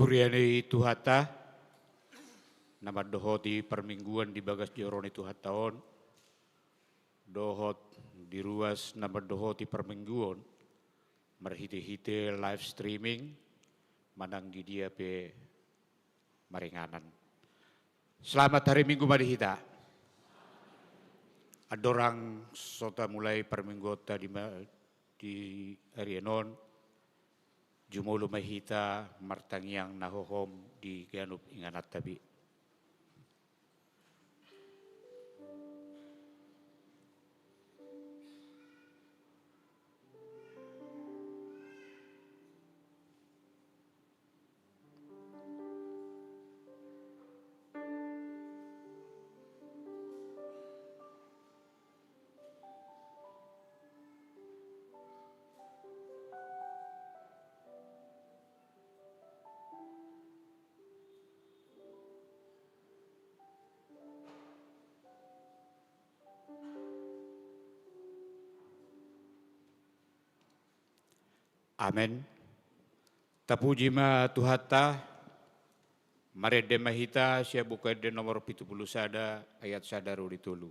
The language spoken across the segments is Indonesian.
Buriani tuhata, nama dohoti permingguan di bagas joroni tuhataon, dohot di ruas nama dohoti permingguan, merhite-hite live streaming, manang di dia pe maringanan. Selamat hari Minggu marihita. Adorang sota mulai perminggota di hari enon, jumolo mahita martangiang nahohom di ganup inganat tabi. Amen. Tapuji ma tuhata, marede mahita sia buka de nomor 70 sada ayat sadaru ditulu.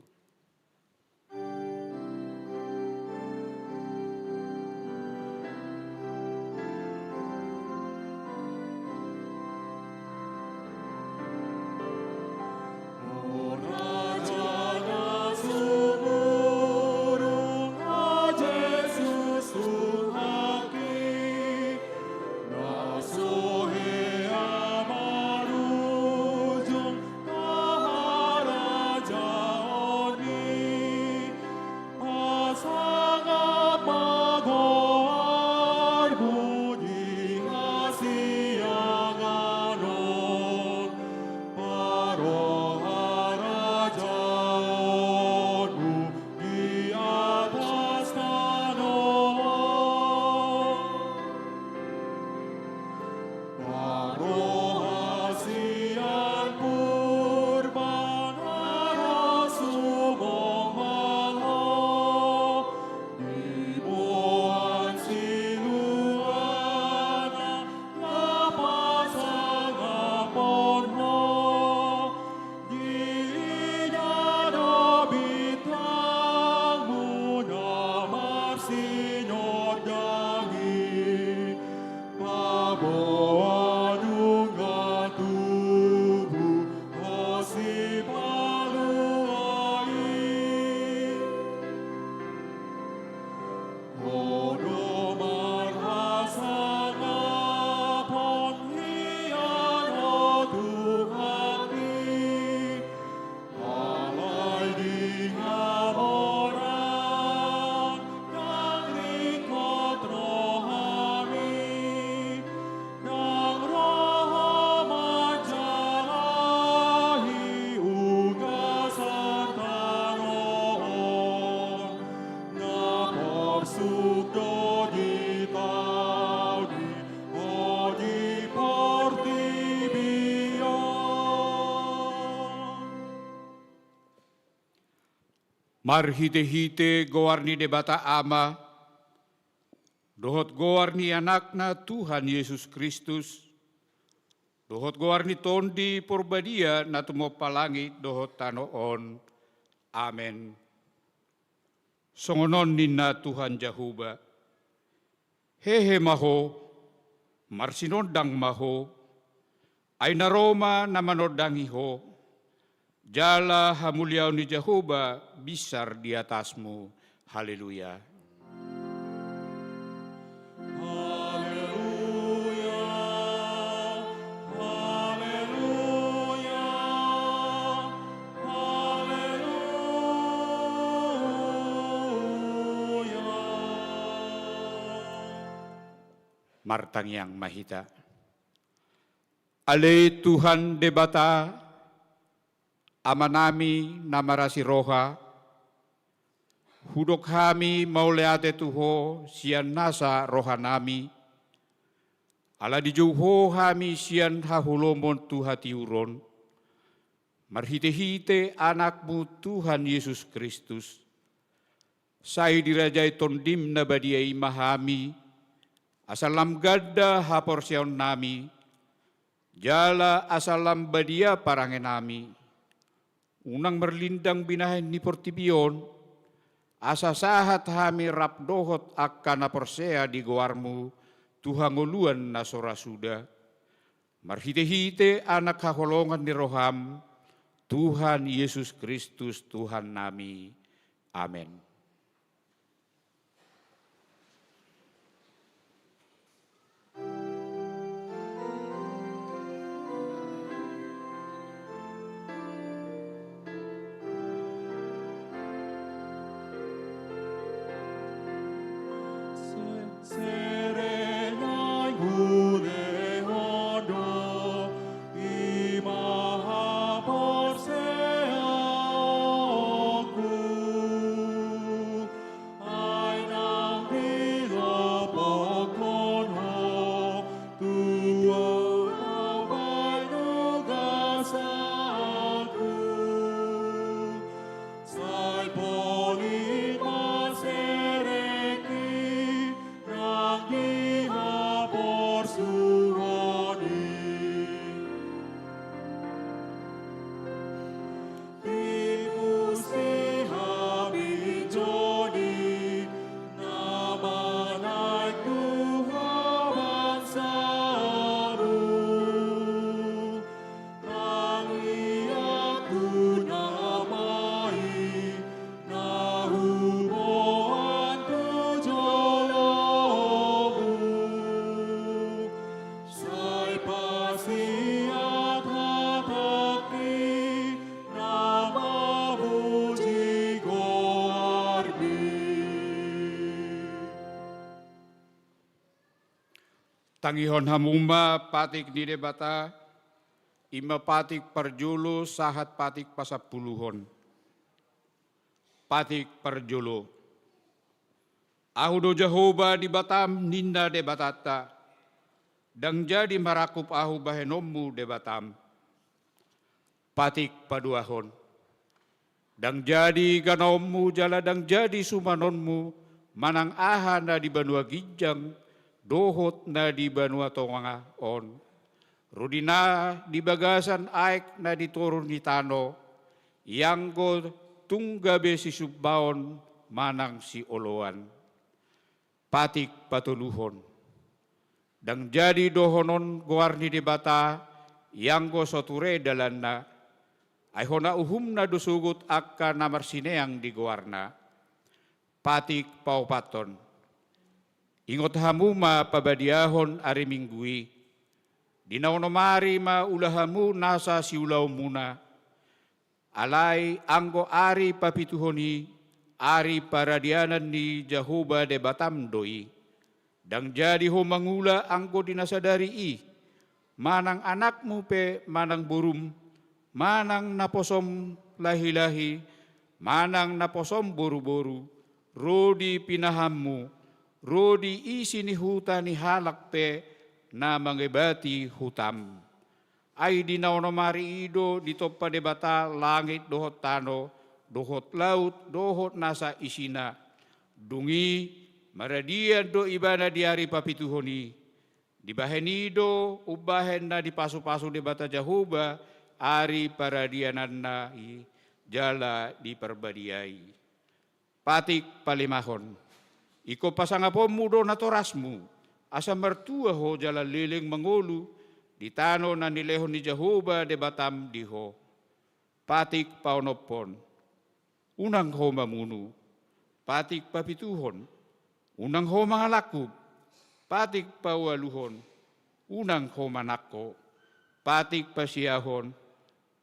Marhite-hite goarni debata ama, dohot goarni anakna Tuhan Yesus Kristus, dohot goarni tondi purbadia na tumopa langit dohot tanoon. Amen. Songonon ninna Tuhan Jahuba, hehe maho, marsinodang maho, ay naroma na manodangiho, jala hamuliau ni Jehovah besar di atasmu. Haleluya. Haleluya. Haleluya. Haleluya. Martang yang mahita. Ale Tuhan debata, amanami namarasi roha, hudok kami mauleate tuho sian nasa rohanami, ala dijuho kami sian hahulomon tuhati uron, marhite-hite anakmu Tuhan Yesus Kristus, sai dirajai tondim na badiai mahami, asalam gadda haporsion nami, Jala asalam badia parangenami. Unang merlindang binahin ni portibion. Asa sahat hami rap dohot akkana persea di goarmu. Tuhan nguluan nasora suda. Marhite-hite anak haholongan ni roham. Tuhan Yesus Kristus Tuhan nami. Amin. Serenai gune hodo imaha porseaku ainang bilo pokono tua abai nugasaku sai polima sereki Rangiha porsuhoni Ipusiha bijoni Namanai Tuhan saru Nangiaku namai Nahuboan tujolomu Sai pasiat hataki Namamu jigoarbi Tangihon hamuma patik di debata, ima patik perjulu sahat patik pasapuluhon. Patik perjulu. Ahudo Jehovah di Batam ninda de batata, dang jadi marakup ahu bahenommu de Batam. Patik paduahon. Dang jadi ganommu jala dang jadi sumanonmu, manang aha na di banua gijang, dohot na di banua tonganga on. Rudina di bagasan aek na diturun ni tano, yang go tunggabe si subbaon manang si oloan. Patik patuluhon. Dang jadi dohonon goarni di bata, yang go soture dalanna, aihona uhumna dusugut akka namar sineang di goarna. Patik paupaton. Ingot hamuma pabadiahon ari minggui. Dinaonomari ma ulahamu nasa siulau muna. Alai anggo ari papituhoni, ari paradianan ni Jehovah de Batam doi. Dang jadi ho mangula anggo dinasadari i. Manang anakmu pe manang burum, manang naposom lahi-lahi, manang naposom boru-boru, rodi pinahammu, rodi isi ni huta ni halak pe na mangebati hutam. Ay dinaonomari ido ditoppa debata langit dohot tano, dohot laut, dohot nasa isina. Dungi maradian do ibana diari papituhoni. Dibahenido ubahen na dipasu-pasu debata Jehovah, ari paradianan na jala diperbadiai. Patik palimahon. Iko pasangapomu do natorasmu, asa mertua ho jala liling mangulu, di tano na nilehon ni Jehovah de Batam diho. Patik paunopon, unang ho mamunu, patik papituhon, unang ho mangalakub, patik pawaluhon, unang ho manako, patik pasiahon,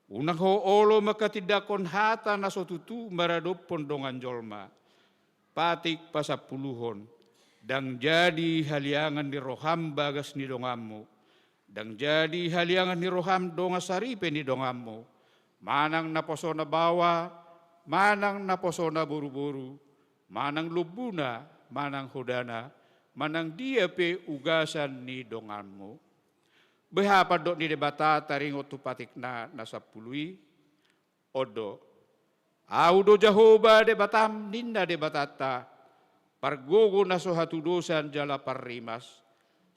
unang ho olo makatidakon hata na sotutu maradopon dongan jolma. Patik pasapuluhon, dang jadi haliangan ni roham bagas ni dongammu, dang jadi haliangan ni roham donga saripe ni dongammu, manang naposo na bawa, manang naposo na buru-buru, manang lubuna, manang hodana, manang dia pe ugasan ni donganmu. Behapa dok ni debata taringot tu patik na nasapului, odo. Audo Jehovah de Batam ninda de batata, pargogo na so hatudosan jala parrimas,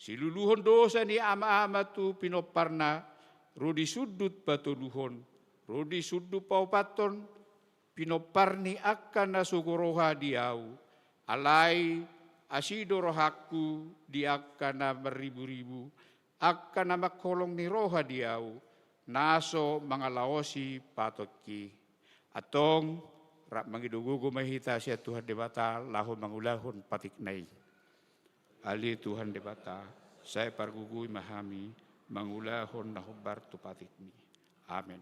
Siluluhon dosa ni ama-ama tu pinoparna, rudi sudut patuluhon, rudi sudut paupaton, pinoparni akan nasuguroha diau, alai asido rohaku di akan na beribu-ribu, akan na makolong ni roha diau, naso mangalaosi patokki. Atong rak mangidugugo mahita siya Tuhan debata lahon mangulahon patiknay. Ali Tuhan debata, saya pargugui mahami, mangulahon na hubar tupatikni. Amen.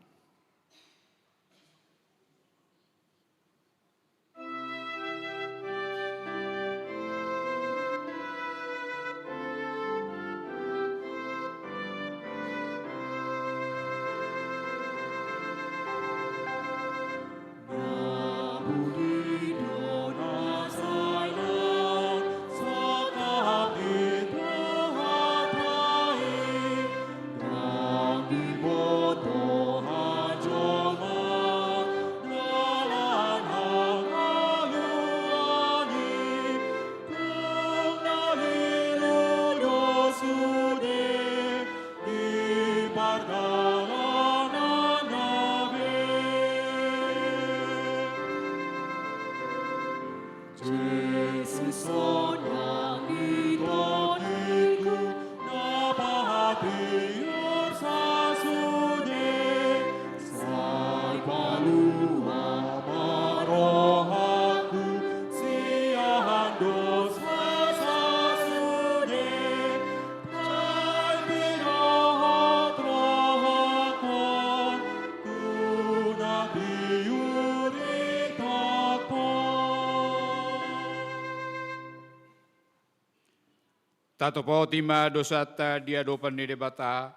Tato pautima dosata diadopan ni debata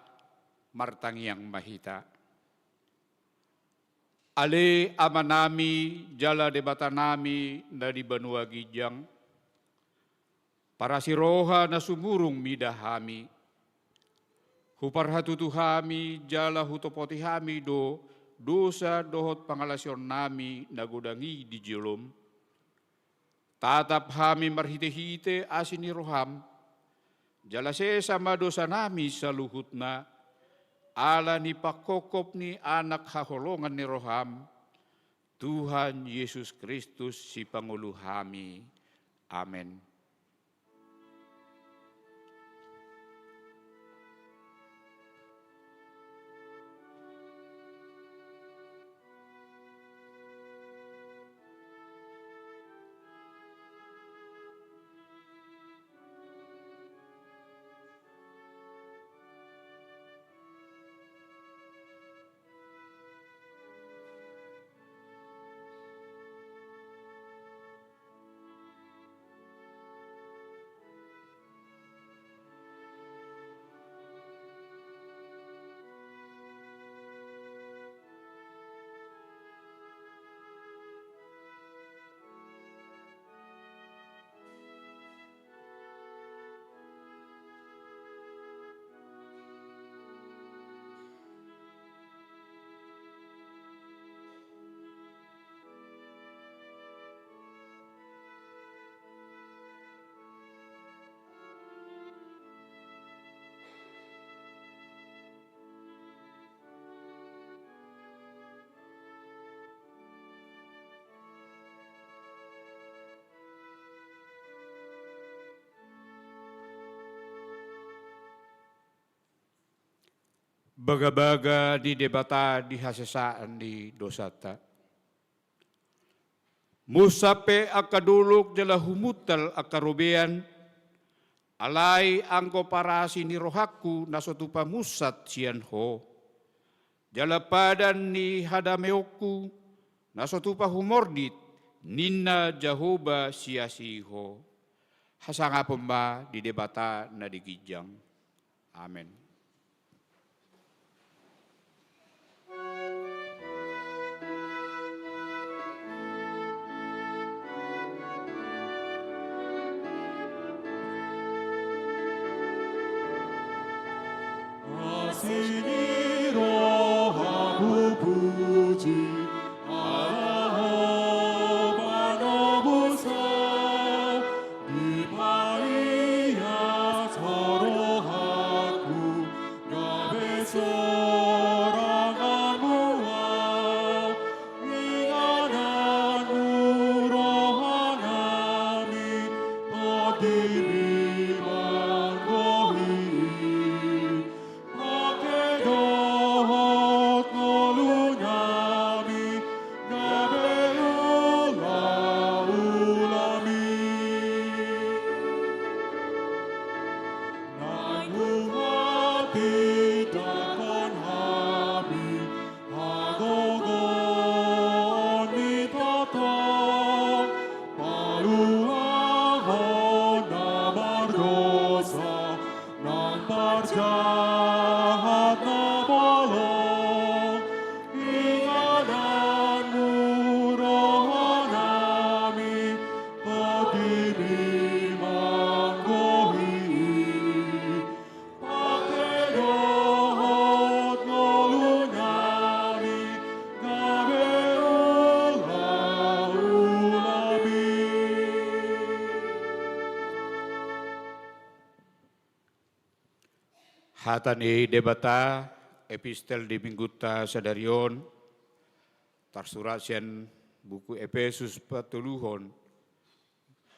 martangiang mahita. Ale amanami jala debata nami dari benua gijang. Para siroha na sumurung midahami. Huparhatu tuhami jala hutopoti hami do dosa dohot pangalasyon nami nagudangi di jolom. Tatap hami marhite-hite asini roham. Jalase sama dosa nami sa luhut na, ala ni pakokop ni anak haholongan ni roham, Tuhan Yesus Kristus si Pangulo hami. Amen. Baga-baga di debata di hasesaan di dosata. Musape akaduluk jala humutal akarubean, alai angko parasi ni rohaku nasotupa musat sian ho. Jala padan ni hadameoku nasotupa humordit ninna jahoba siasiho. Hasanga pemba di debata na digijang. Amen. 서로 Hatani debata epistel di mingguta sadarion tarsurat sian buku Efesus patuluhon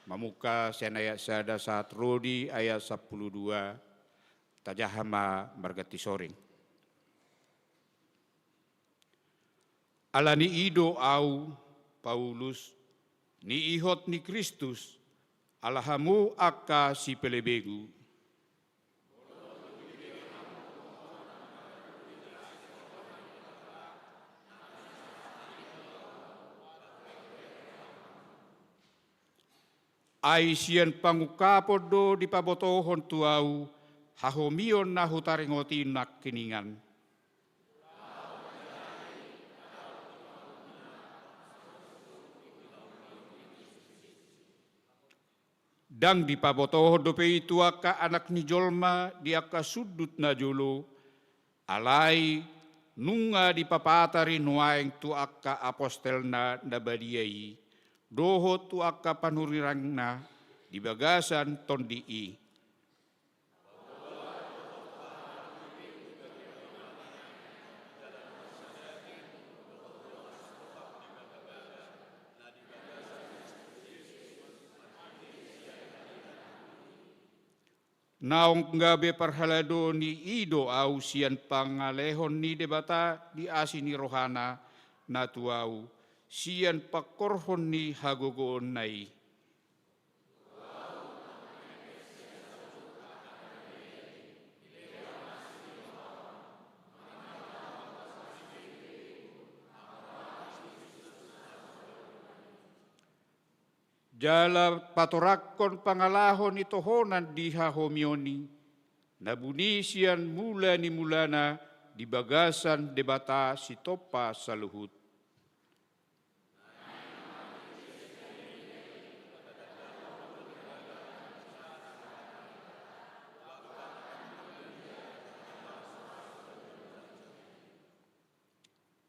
mamuka sian ayat sada saat rodi ayat 12 tajahama margati soring. Alani ido au Paulus ni ihot ni Kristus alahamu akka si pelebegu. Ai sian pangukapod do di pabotohon tuau hahomion na hutaringotin nak kiningan. Dang di pabotohon do pe itu aka anak ni jolma di aka sudut na jolo alai nunga di papatari nuaeng tu aka apostel na nabadiai. Doho tu akka panurirangna di bagasan tondii. Naong ngabe parhalado ni ido au sian pangalehon ni debata di asini rohana na tuau. Sian pakorhon ni hagogoon nai. Jala patorakon pangalahon ito honan di hahomioni. Nabuni sian mula ni mulana di bagasan debata si topa sa luhut.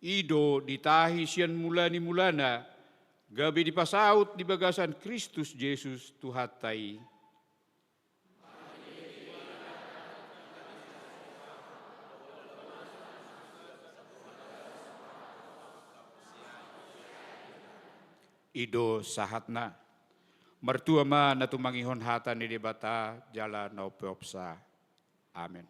Ido ditahi sian mula ni mulana, gabi dipasaut di bagasan Kristus Yesus Tuhatai. Ido sahatna, mertua ma natumangihon hata ni debata jala naupeopsa. Amin.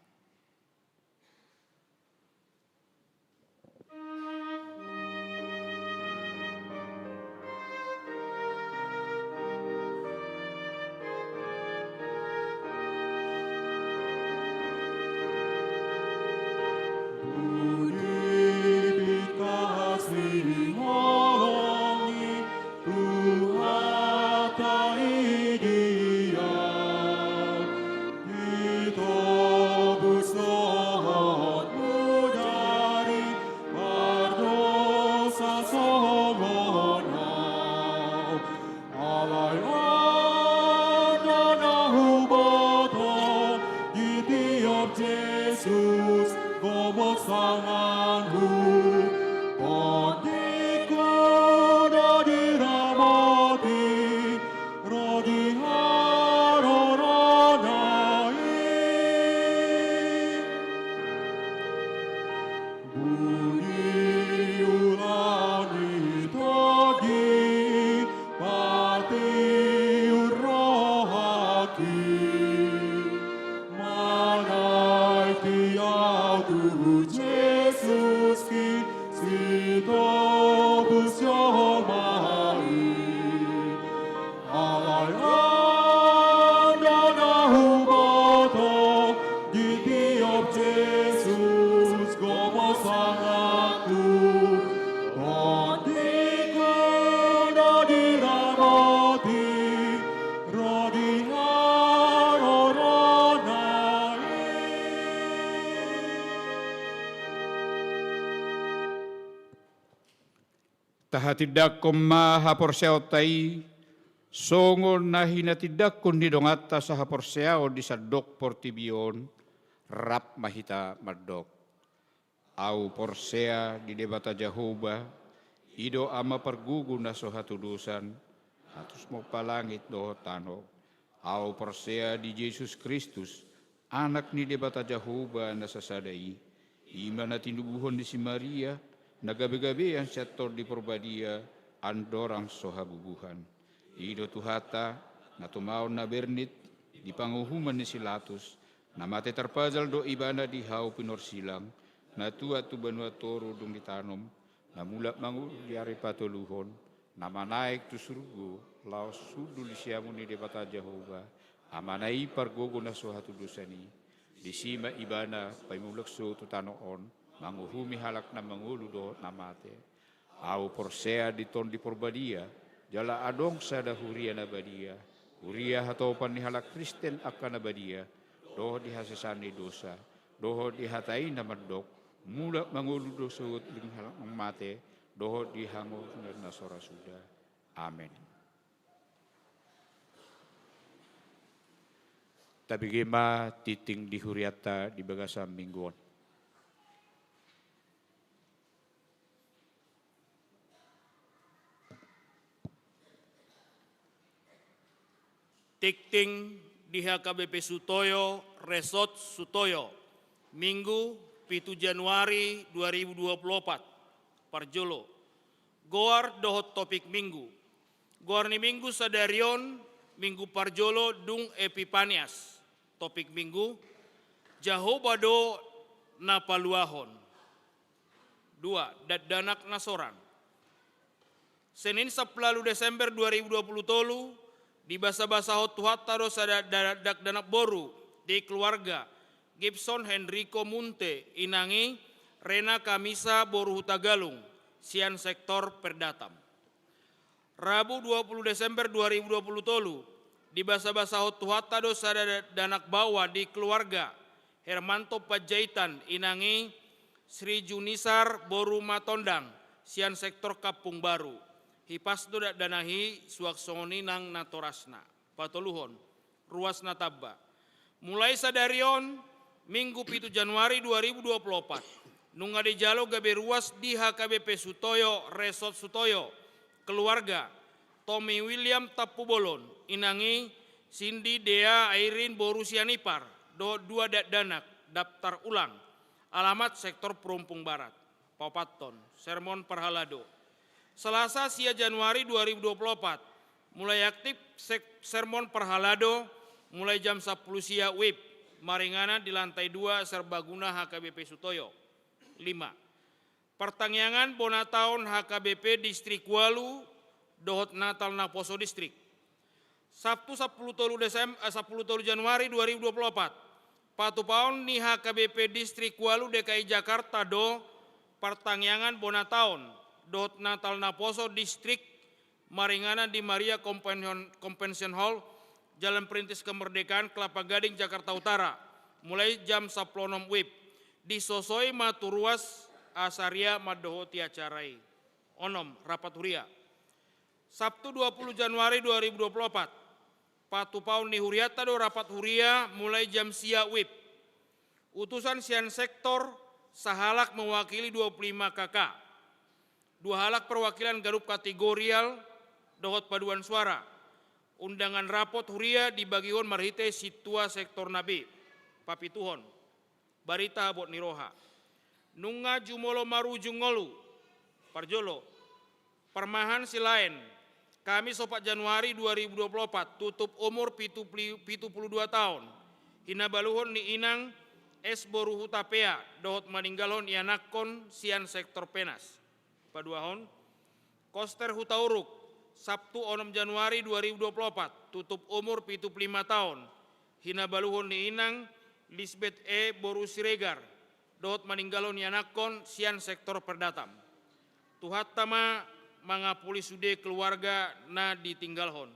Tahatidak koma haporseo tai songon nahi natidak kun di dongata sa haporseo di sadok portibion rap mahita mardok. Au porsea di debata Jehovah ido ama pergugu na so hatudusan atus mo palangit do tano. Au porsea di Yesus Kristus anak ni debata Jehovah na sasadai, ima na tinubuhon di si Maria, nagabi-gabi ang sektor di porbadia, andorang sohabubuhan. Ido tuhata, na tumaon na bernit, di panguhuman ni Silatus, na mate terpajal do ibana di hau pinorsilang, na tua tu banua toro dung ditanom, na mulak mangu diari patuluhon, na manaik tu surgo, laos sudul siamu ni debata Jehovah, amanai pargogo na sohatu dosani, di sima ibana paimulakso tu tanoon, manguhumi halak na manguludo na mate, au porsea di ton di porbadia, jala adong sada huria na badia, huria hatopan ni halak Kristen akan na badia, doho di hasesani dosa, doho di hatai na mandok, mula manguludo suut ling halak ng mate, doho di hango na sora suda. Amen. Tabigima titing di huriata di bagasa mingguan. Tikting di HKBP Sutoyo, Resort Sutoyo, Minggu 7 Januari 2024, Parjolo. Goar dohot topik Minggu. Goar ni Minggu sadarion, Minggu Parjolo dung Epipanias. Topik Minggu, Jahobado na paluahon. 2. Danak nasoran. Senin 10 Desember 2020 tolu, di basa-basa hotuhat taro dak danak boru di keluarga Gibson Henrico Munte inangi Rena Kamisa boru hutagalung sian sektor perdatam. Rabu 20 Desember 2020 tolu di basa-basa hotuhat taro danak bawa di keluarga Hermanto Pajaitan inangi Sri Junisar boru matondang sian sektor Kapung Baru. Hipas do danahi suaksoni nang natorasna. Patoluhon, ruas natabba. Mulai sadarion, Minggu 7 Januari 2024. Nunga di jalo gabe ruas di HKBP Sutoyo, Resort Sutoyo. Keluarga, Tommy William Tapubolon. Inangi, Cindy Dea Airin Borusianipar. Dua danak, daftar ulang. Alamat sektor Perumpung Barat. Papaton, Sermon Parhalado. Selasa sia Januari 2024, mulai aktif sermon Parhalado mulai jam 10 sia WIB, Maringana di lantai 2 Serbaguna HKBP Sutoyo. 5. Pertangyangan Bonataun HKBP Distrik Walu, Dohot Natal Naposo Distrik. Sabtu 10 Januari 2024, Patupaon ni HKBP Distrik Walu DKI Jakarta do pertangyangan Bonataun Dot Natal Naposo Distrik Maringana di Maria Convention Hall, Jalan Perintis Kemerdekaan, Kelapa Gading, Jakarta Utara, mulai jam 10 WIB, disosoi maturuas asaria madohoti acarai. Onom, rapat huria. Sabtu 20 Januari 2024, Patupaun ni huriata do rapat huria mulai jam sia WIB. Utusan sian sektor sahalak mewakili 25 KK. 2 halak perwakilan garup kategorial dohot paduan suara. Undangan rapot huria dibagihon marhite situa sektor nabi. Papituhon. Barita abot niroha. Nunga jumolo marujung ngolu. Parjolo. Permahan silain. Kamis 4 Januari 2024 tutup umur 72 tahun. Hinabaluhon ni inang es boruhu tapea dohot maninggalhon ianakkon sian sektor penas. Paduahon, Koster Hutauruk, Sabtu 6 Januari 2024, tutup umur 75 tahun. Hinabaluhon ni inang Lisbeth E. Boru Siregar, dohot maninggalon yanakon sian sektor perdatam. Tuhat tama mangapuli sude keluarga na ditinggalhon.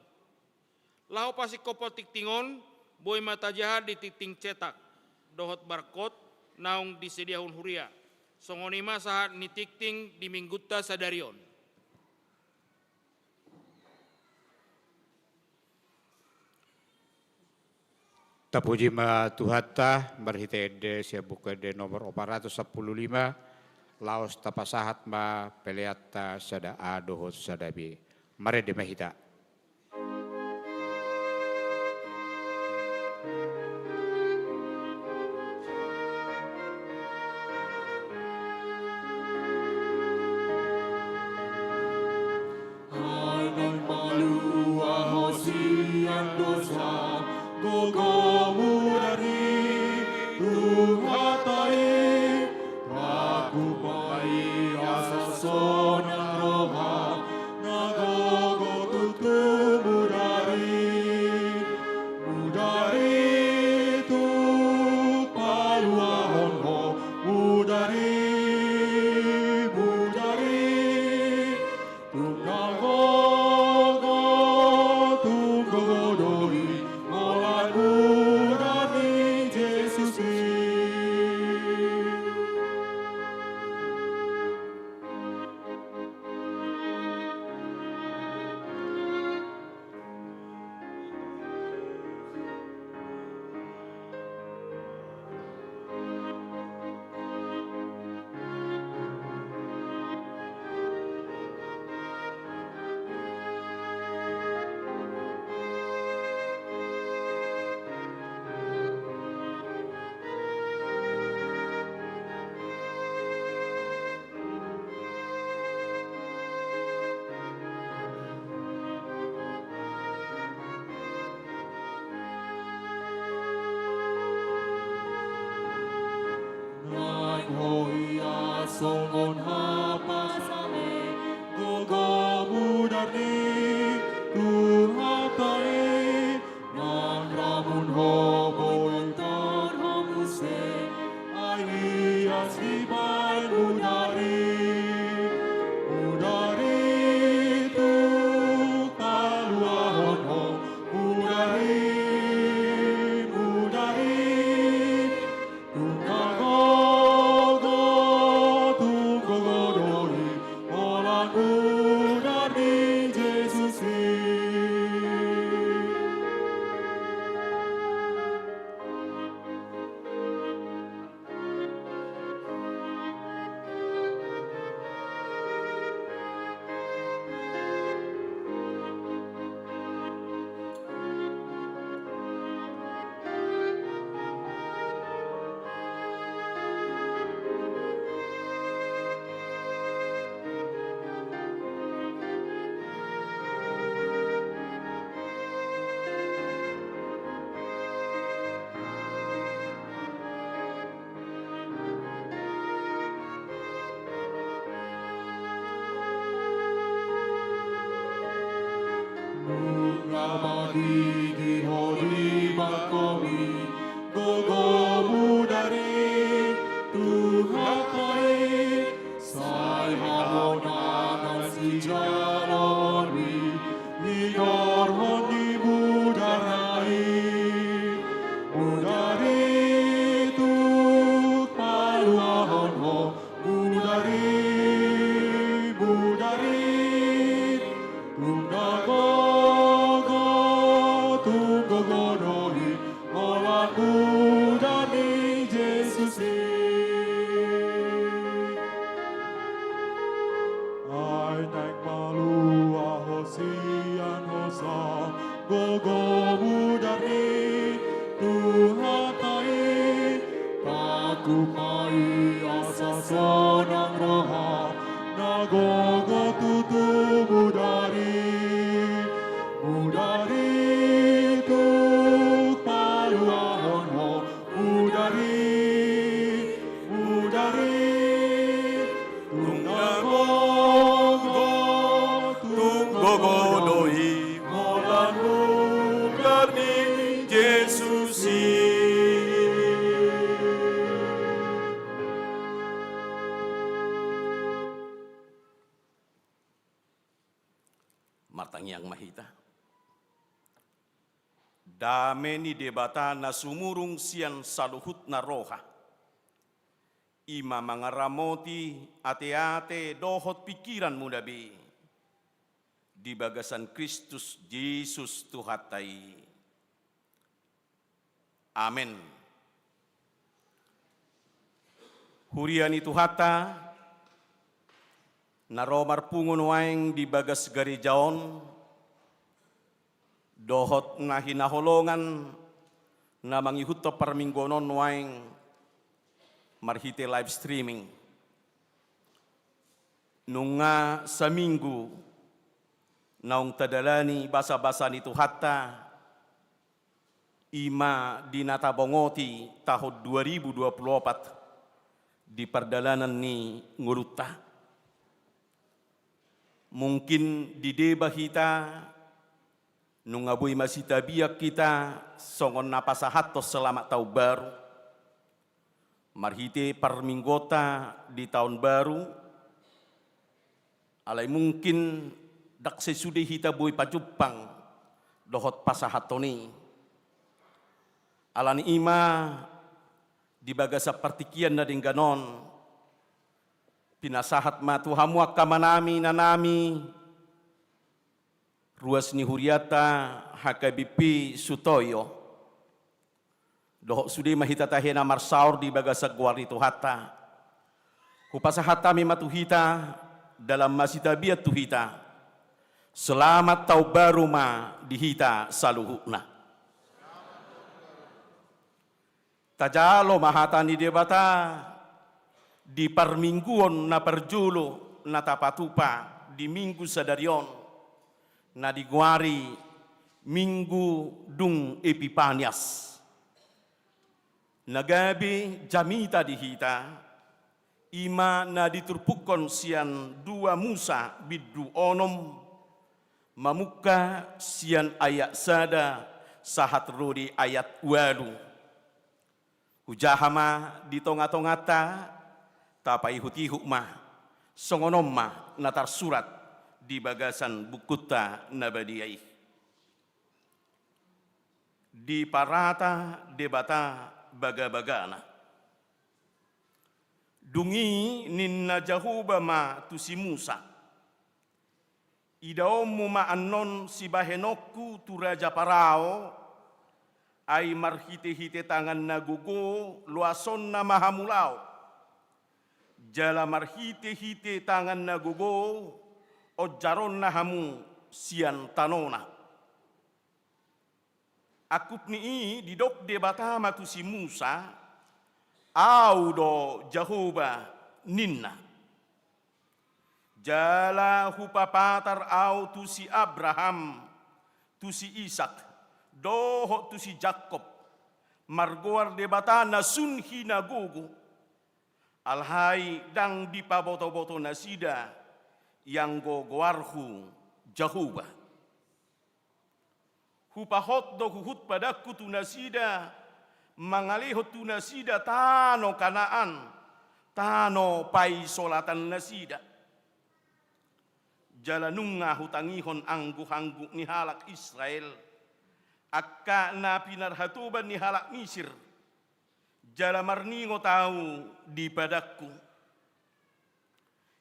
Lahu pasik kopotik tingon, boy mata jahat dititing cetak, dohot barkot naung disediahun huria. Songonima saat nitikting di minggutta sadarion. Tapujima tuhata berhitede sia buka de nomor 415 laos tapasahat ma peleata sada adohot sadabi. Mare de mahita. mudarni tuhatai nang ramun hobon tarhamuse ai aslibai mudari tu paluahon ho mudari tunggogodoi olan mudari Jesus Ngamadi di hori bakomi gogo mudari tuhatai sai hamonan si jaloni minor honi mudari tu paluahon ho mudari tunggogodoi olan mudari Jesus ai naik malu ahosian hosa gogo mudari tuhatai takupai asa sonang roha nagogo tutu mudari tu paluahon ho mudari tunggogodoi olan mudari Jesus Martang yang mahita. Dame ni debata na sumurung sian saluhut na roha. Ima mangaramoti ate-ate dohot pikiran mudabi. Di bagasan Kristus Yesus Tuhatai. Amin. Huriani Tuhata naromar pungun waeng di bagas garijaon dohot na hinaholongan na mangihuto parminggonon waeng marhite live streaming nunga sa minggu naung tadalani basa-basa ni Tuhata ima dinatabongoti tahun 2024 di perdalanan ni Nguruta. Mungkin di deba kita nungaboy masita biak kita songon napasahatos selamat tahun baru. Marhite parminggota di tahun baru. Alay mungkin dak sesudah hita boy pajupang dohot pasahatoni. Alani ima di bagasa partikian na dingganon. Pinasahat matu hamuak kamanami nanami ruas ni Huriata HKBP Sutoyo dohok sudi mahita tahena marsaur di bagasa guari Tuhata hupasahata mi matuhita dalam masitabiat tuhita selamat tau baru ma dihita saluhukna tajalo mahata ni debata di parmingguon na perjulo na tapatupa di minggu sadarion na diguari minggu dung Epipanias nagabi jamita dihita ima na diturpukon sian dua Musa biddu onom Mamuka sian ayat sada sahat rodi ayat walu. Hujahama di tonga-tongata tapai huti hukmah songonomma natar surat di bagasan bukuta nabadiyai. Di parata debata baga-bagana. Dungi ninna jahuba ma tu si Musa. Idaomu ma anon si bahenokku tu raja Parao. Ai marhite-hite tangan nagugo luason na mahamulau. Jala marhite-hite tangan nagugo ojaron nahamu sian tanona. Akup ni didok debata matu si Musa. Audo Jahuba ninna. Jala hupapatar au tu si Abraham, tu si Ishak, doho tu si Jacob, margoar debata na sunhi na gugu, alhai dang di paboto-boto nasida, yang gogoarhu Jahuba. Hupahot do huhut padaku tu nasida, mangalihot tu nasida tano Kanaan, tano pai solatan nasida. Jalanunga hutangihon anggu-anggu ni halak Israel, akka na pinarhatuban ni halak Misir, jala marningo tahu di padaku.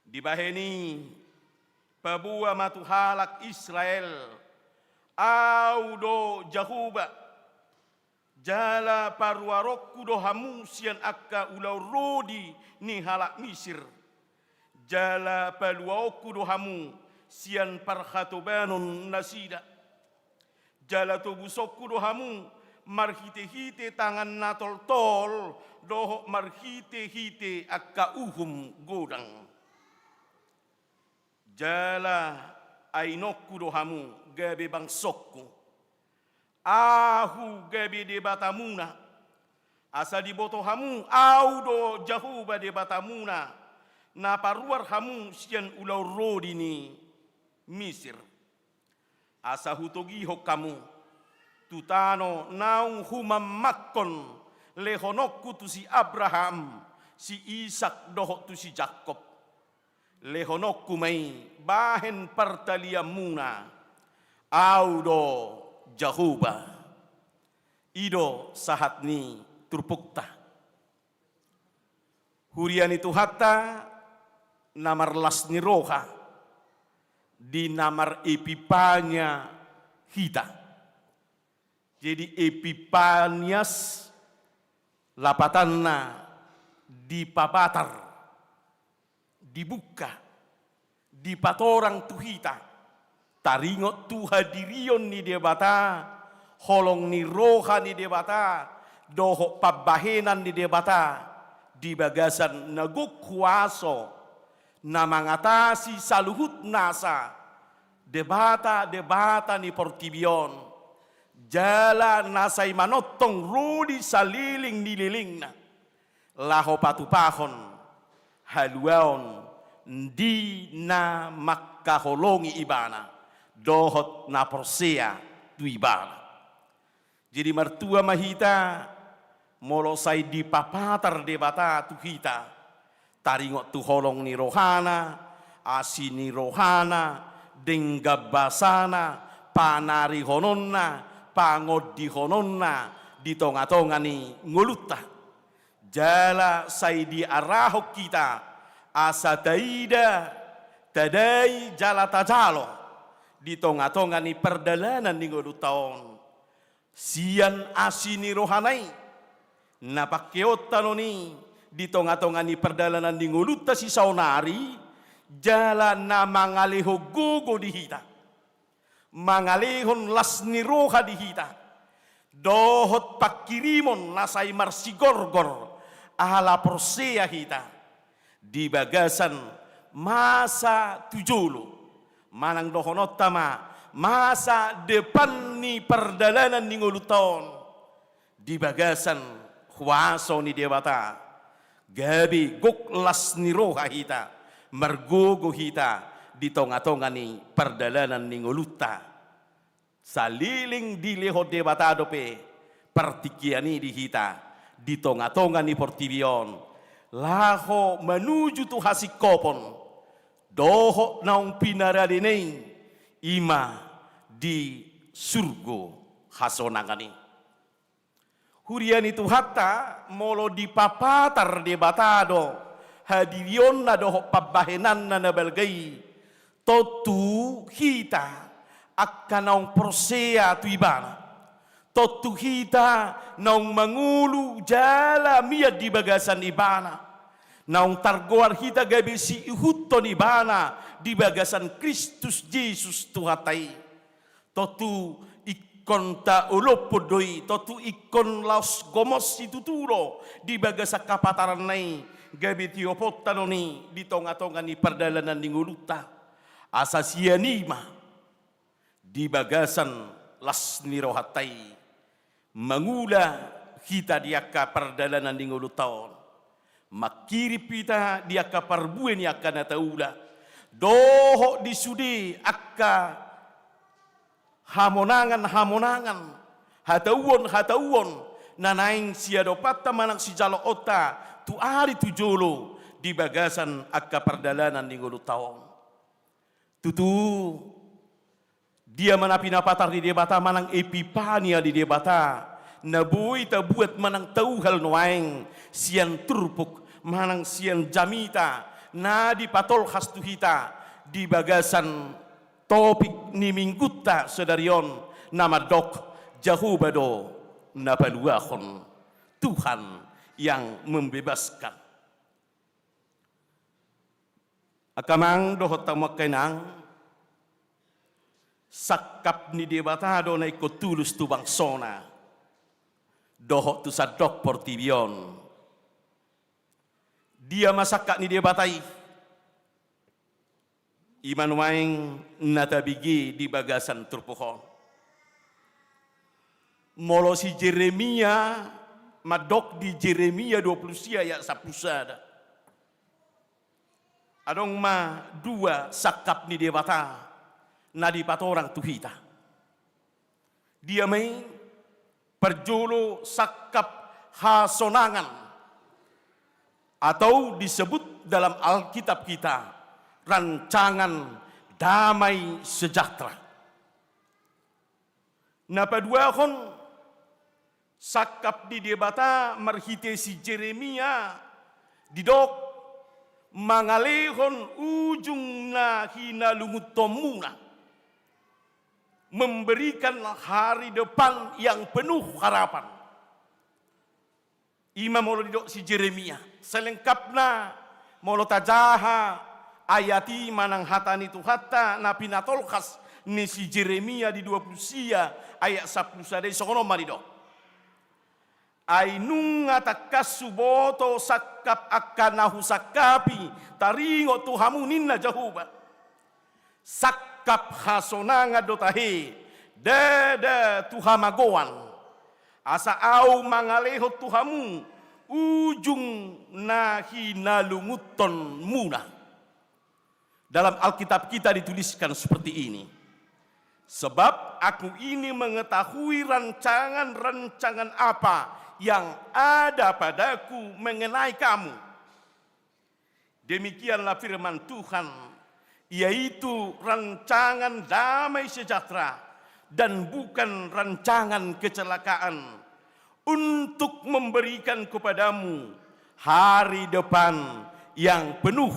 Di baheni pabua matu halak Israel, audo Jahuba, jala parwarokku dohamu sian akka ulau rodi ni halak Misir, jala paluaokku dohamu sian parhatobanon nasida, jala tobusokku dohamu marhite-hite tangan natol-tol doho marhite-hite akka uhum godang, jala ainokku dohamu gabe bangsokku, ahu gabe de batamuna, asa di boto hamu audo Jahuba de batamuna, na paruar hamu sian ulau rodi ni Misir. Asa hutogi kamu, tutano naung humam makkon lehonokku tu si Abraham, si Ishak doho tu si Jacob. Lehonokku mai bahen partaliamuna, audo Jahuba. Ido sahat ni turpukta. Hurian itu hatta namar las ni roha di namar epipanya hita. Jadi epipanias lapatanna dipapatar, dibuka, dipatorang tuhita, taringot tu hadirion ni debata, holong ni roha ni debata, doho pabahenan ni debata, di bagasan naguk kuaso, na mangatasi saluhut nasa, debata ni portibion, jala nasay manotong rudi saliling nililing na, laho patupahon, haluaon, di na makaholongi ibana, dohot na porsea tu ibana. Jadi mertua mahita, molosay di papatar debata tu kita, taringot tu holong ni rohana, asi ni rohana, denggabasana, panari hononna, pangod di hononna, di tonga-tonga ni nguluta. Jala say di arahok kita, asa taida, tadai jala tajalo, di tonga-tonga ni perdalanan ni ngulutaon. Sian asi ni rohanai, napakyotan ni, di tonga-tonga ni perdalanan di nguluta si saunari, jalan na mangaliho gugo dihita, mangalihon las ni roha dihita, dohot pakirimon nasay marsigorgor, ahala porsea hita, di bagasan masa tujulo, manang dohonot tama, masa depan ni perdalanan ni nguluton, di bagasan huaso ni dewata, gabi guklas ni roha hita, mergogo hita, di tonga-tonga ni perdalanan ni nguluta. Saliling di lehot debatado pe partikiani di hita di tonga-tonga ni Portivion. Laho menuju tu hasikopon. Doho naung pinaradinei ima di surgo hasonangani. Hurian itu hatta molo di papatar debatado hadirion na doho pabahenan na nabalgay totu kita akan naung prosea tu ibana totu kita naung mangulu jala miad di bagasan ibana naung targoar kita gabi si ihuton ibana di bagasan Kristus Yesus Tuhatai totu ikon ta ulopodoi totu ikon laos gomos ituturo di bagasa kapataran nai gabi tiopotanoni di tonga-tonga ni perdalanan ni nguluta asasianima di bagasan las nirohatai mangula kita diaka perdalanan di ngulutaon makiri pita diaka parbuen yaka nataula doho disudi akka hamonangan hatauon nanaing siado patta manang si jalo ota tu ari tu jolo di bagasan akka perdalanan di ngulutaon tutu dia manapinapatar di debata manang epipania di debata nabui tabuat manang tauhal noaing sian turpuk manang sian jamita na di patol khas tuhita di bagasan topik ni minggutta sedarion nama dok jahubado napaluahon Tuhan yang membebaskan. Akamang dohot tamakkainang sakap ni debatado na ikut tulus tu bangsona dohot tu sadok Portivion dia masakak ni debatai iman waing natabigi di bagasan turpuhon molo si Jeremia madok di Jeremia 20 ayat 10 adong ma dua sakap ni debata na di patorang tuhita dia may perjolo sakap hasonangan atau disebut dalam Alkitab kita rancangan damai sejahtera. Napaduahon sakap di debata marhite si Jeremia didok mangalehon ujung na hinalungutomuna memberikan hari depan yang penuh harapan. Imam molo didok si Jeremia selengkapna molo tajaha ayati manang hatani tu hatta na pinatolkas ni si Jeremia di 20 ayat 10 sadai sokono marido ainung atakas suboto sakap akanahu sakapi taringo tuhamu ninna jahuba sakap hasonanga dotahe dada tuhamagoan asa au mangaleho tuhamu ujung nahi nalunguton muna. Dalam Alkitab kita dituliskan seperti ini. Sebab aku ini mengetahui rancangan-rancangan apa yang ada padaku mengenai kamu. Demikianlah firman Tuhan, yaitu rancangan damai sejahtera dan bukan rancangan kecelakaan untuk memberikan kepadamu hari depan yang penuh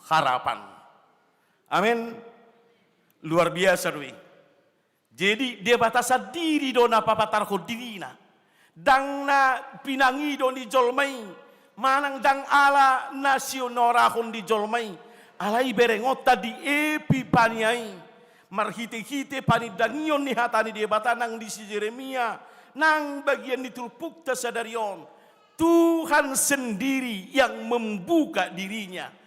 harapan. Amin. Luar biasa doi. Jadi dia batasa diri dona papatar dirina. Dang na pinangi do di jolmai. Manang dang ala nasionorahon di jolmai. Alai berengota di epipaniai. Marhite-hite panidangion ni hatani dia batanang di si Jeremia. Nang bagian ditulpuk tasadarion. Tuhan sendiri yang membuka dirinya.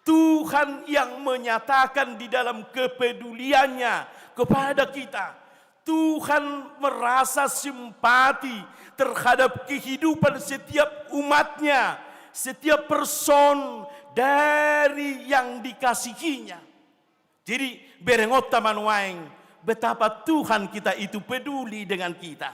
Tuhan yang menyatakan di dalam kepeduliannya kepada kita. Tuhan merasa simpati terhadap kehidupan setiap umatnya. Setiap person dari yang dikasihinya. Jadi berengot manuaing betapa Tuhan kita itu peduli dengan kita.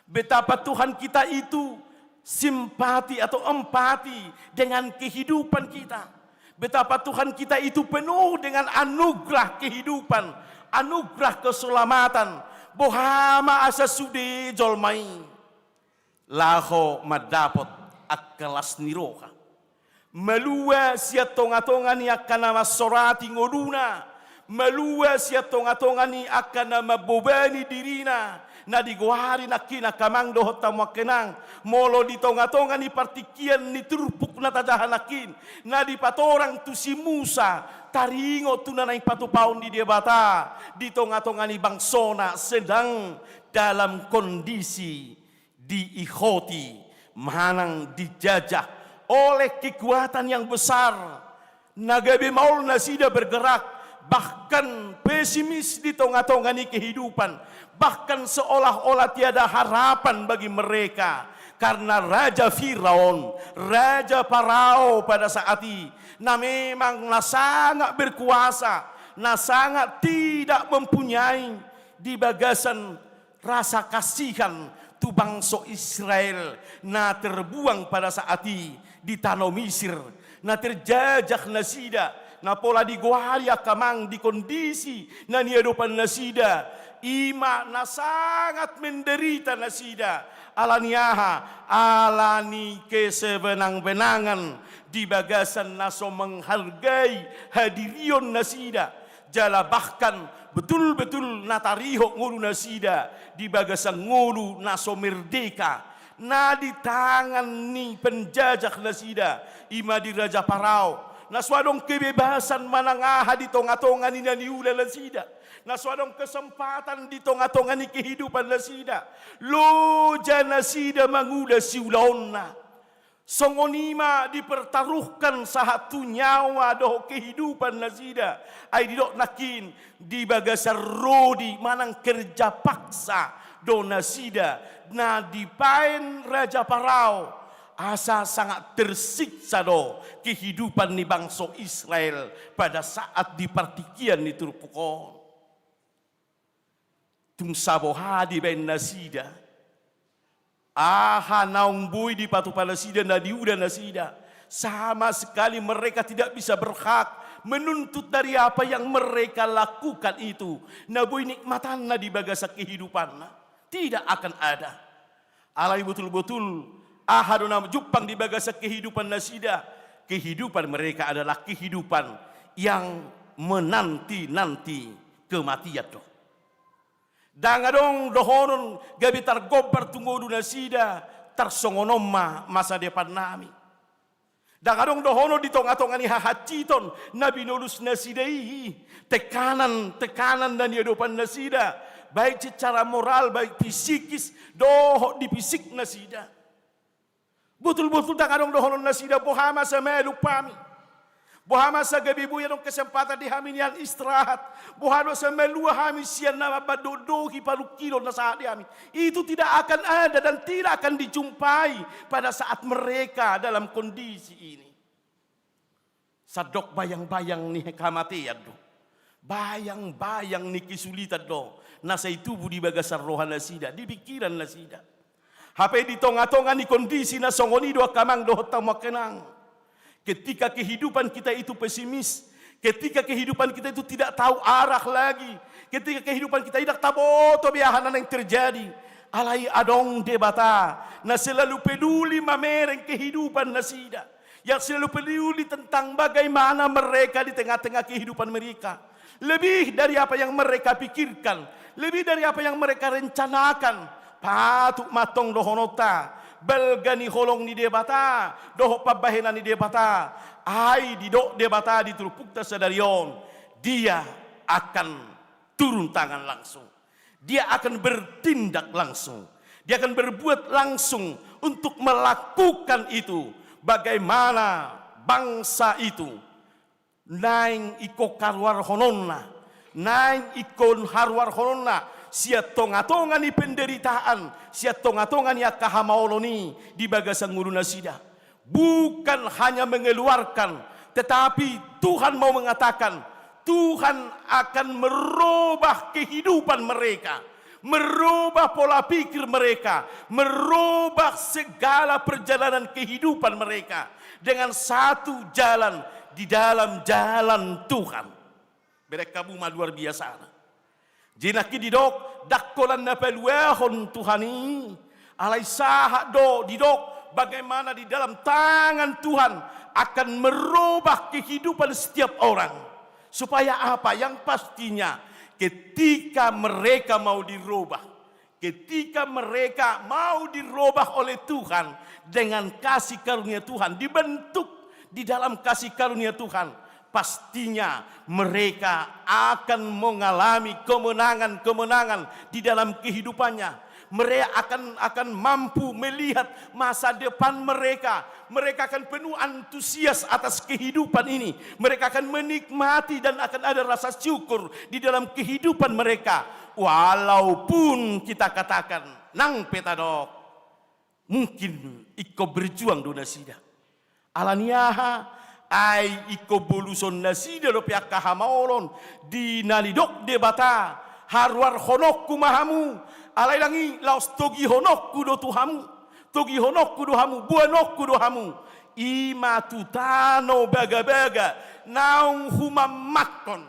Betapa Tuhan kita itu simpati atau empati dengan kehidupan kita. Betapa Tuhan kita itu penuh dengan anugerah kehidupan, anugerah keselamatan. Bohama asa sudi jolmai laho madapot akalas niroka. Malua siya tonga-tonga ni akana masorati ngoluna. Malua siya tonga-tonga ni akana mabobani dirina. Na diguari na kina kamang dohot tamakenang. Molo di tonga-tonga ni partikian ni turpuk na tajahanakin. Na di patorang tu si Musa. Taringo tu na naing patupaon di debata. Di tonga-tonga ni bangsona sedang dalam kondisi diikhoti. Manang dijajah oleh kekuatan yang besar. Nagabe maul nasida bergerak, bahkan pesimis di tengah-tengah ni kehidupan, bahkan seolah-olah tiada harapan bagi mereka karena Raja Firaun, Raja Parao pada saat itu, na memang sangat berkuasa, sangat tidak mempunyai di bagasan rasa kasihan tu bangsa Israel na terbuang pada saat itu di tanah Mesir, na terjajah nasida, na pola diguari akamang di kondisi na niadupan nasida, ima na sangat menderita nasida, alaniaha alani kesebenang-benangan di bagasan naso menghargai hadirion nasida, jala bahkan betul-betul natariho ngulu nasida di bagasan ngulu naso merdeka. Na di tangan ni penjajah nasida ima di Raja Parao. Naswadong kebebasan manangaha di tonga-tonga ni naniula nasida. Naswadong kesempatan di tonga-tonga ni kehidupan nasida. Loja nasida mangula siulaonna. Songonima dipertaruhkan satu nyawa doh kehidupan nasida. Ay didok nakin di bagasar rodi manang kerja paksa do nasida. Na dipain Raja Parao asa sangat tersiksa do kehidupan ni bangsa Israel pada saat dipartikian ni turpukon. Tung sabohadi ben nasida. Aha naung bui di patu palasida na diuda nasida. Sama sekali mereka tidak bisa berhak menuntut dari apa yang mereka lakukan itu. Na bui nikmatan na di bagasa kehidupan. Tidak akan ada. Alai betul-betul ahaduna jupang di bagasa kehidupan nasida. Kehidupan mereka adalah kehidupan yang menanti-nanti kematian do. Dangadong dohonon gabi targobar tunggu nasida tarsongonoma masa depan nami. Dangadong dohono di tonga-tonga ni hahaciton nabi nolus nasidai tekanan dan hidupan nasida. Baik secara moral, baik fisikis, doh di fisik nasida. Betul-betul tak adong dohonon nasida bohama sa melu pami. Bohama sa gabi buya dong kesempatan di haminian istirahat. Bohano sa melua hami siyan na mabadodohi paru kilo na saat di hami. Itu tidak akan ada dan tidak akan dijumpai pada saat mereka dalam kondisi ini. Sadok bayang-bayang ni kamatian do. Bayang-bayang ni kesulitan do. Nasa itu budi bagasar rohan nasida, di pikiran nasida. Hape di tonga-tonga ni kondisi na songoni doa kamang doh tamakenang. Ketika kehidupan kita itu pesimis, ketika kehidupan kita itu tidak tahu arah lagi, ketika kehidupan kita tidak tahu biahanan yang terjadi, alai adong debata, na selalu peduli mamereng kehidupan nasida, yang selalu peduli tentang bagaimana mereka di tengah-tengah kehidupan mereka. Lebih dari apa yang mereka pikirkan, lebih dari apa yang mereka rencanakan. Patuk matong dohonota, belgani holong ni debata, doh pabahena ni debata, ai di dok debata di turupukta sadarion, dia akan turun tangan langsung. Dia akan bertindak langsung. Dia akan berbuat langsung untuk melakukan itu. Bagaimana bangsa itu naing iko karwar hononna, naing ikon harwar hononna, siat tonga-tonga ni penderitaan, siat tonga-tonga ni akahamaoloni di bagasan ngulu nasida. Bukan hanya mengeluarkan, tetapi Tuhan mau mengatakan, Tuhan akan merubah kehidupan mereka, merubah pola pikir mereka, merubah segala perjalanan kehidupan mereka dengan satu jalan di dalam jalan Tuhan. Mereka buma luar biasa. Jenaki didok dakkolan na peluehon Tuhani, alai sahak do didok bagaimana di dalam tangan Tuhan akan merubah kehidupan setiap orang. Supaya apa? Yang pastinya ketika mereka mau dirubah, ketika mereka mau dirubah oleh Tuhan dengan kasih karunia Tuhan, dibentuk di dalam kasih karunia Tuhan, pastinya mereka akan mengalami kemenangan-kemenangan di dalam kehidupannya. Mereka akan mampu melihat masa depan mereka. Mereka akan penuh antusias atas kehidupan ini. Mereka akan menikmati dan akan ada rasa syukur di dalam kehidupan mereka. Walaupun kita katakan, nang petadok, mungkin iko berjuang do nasida. Alaniaha, ai iko boluson nasida do pihak kahamolon, di nalidok debata, harwar honokku mahamu, alai langi laos togi honokku do tuhamu, togi honokku do hamu, buanokku do hamu, ima tutano baga-baga, naung humamakon.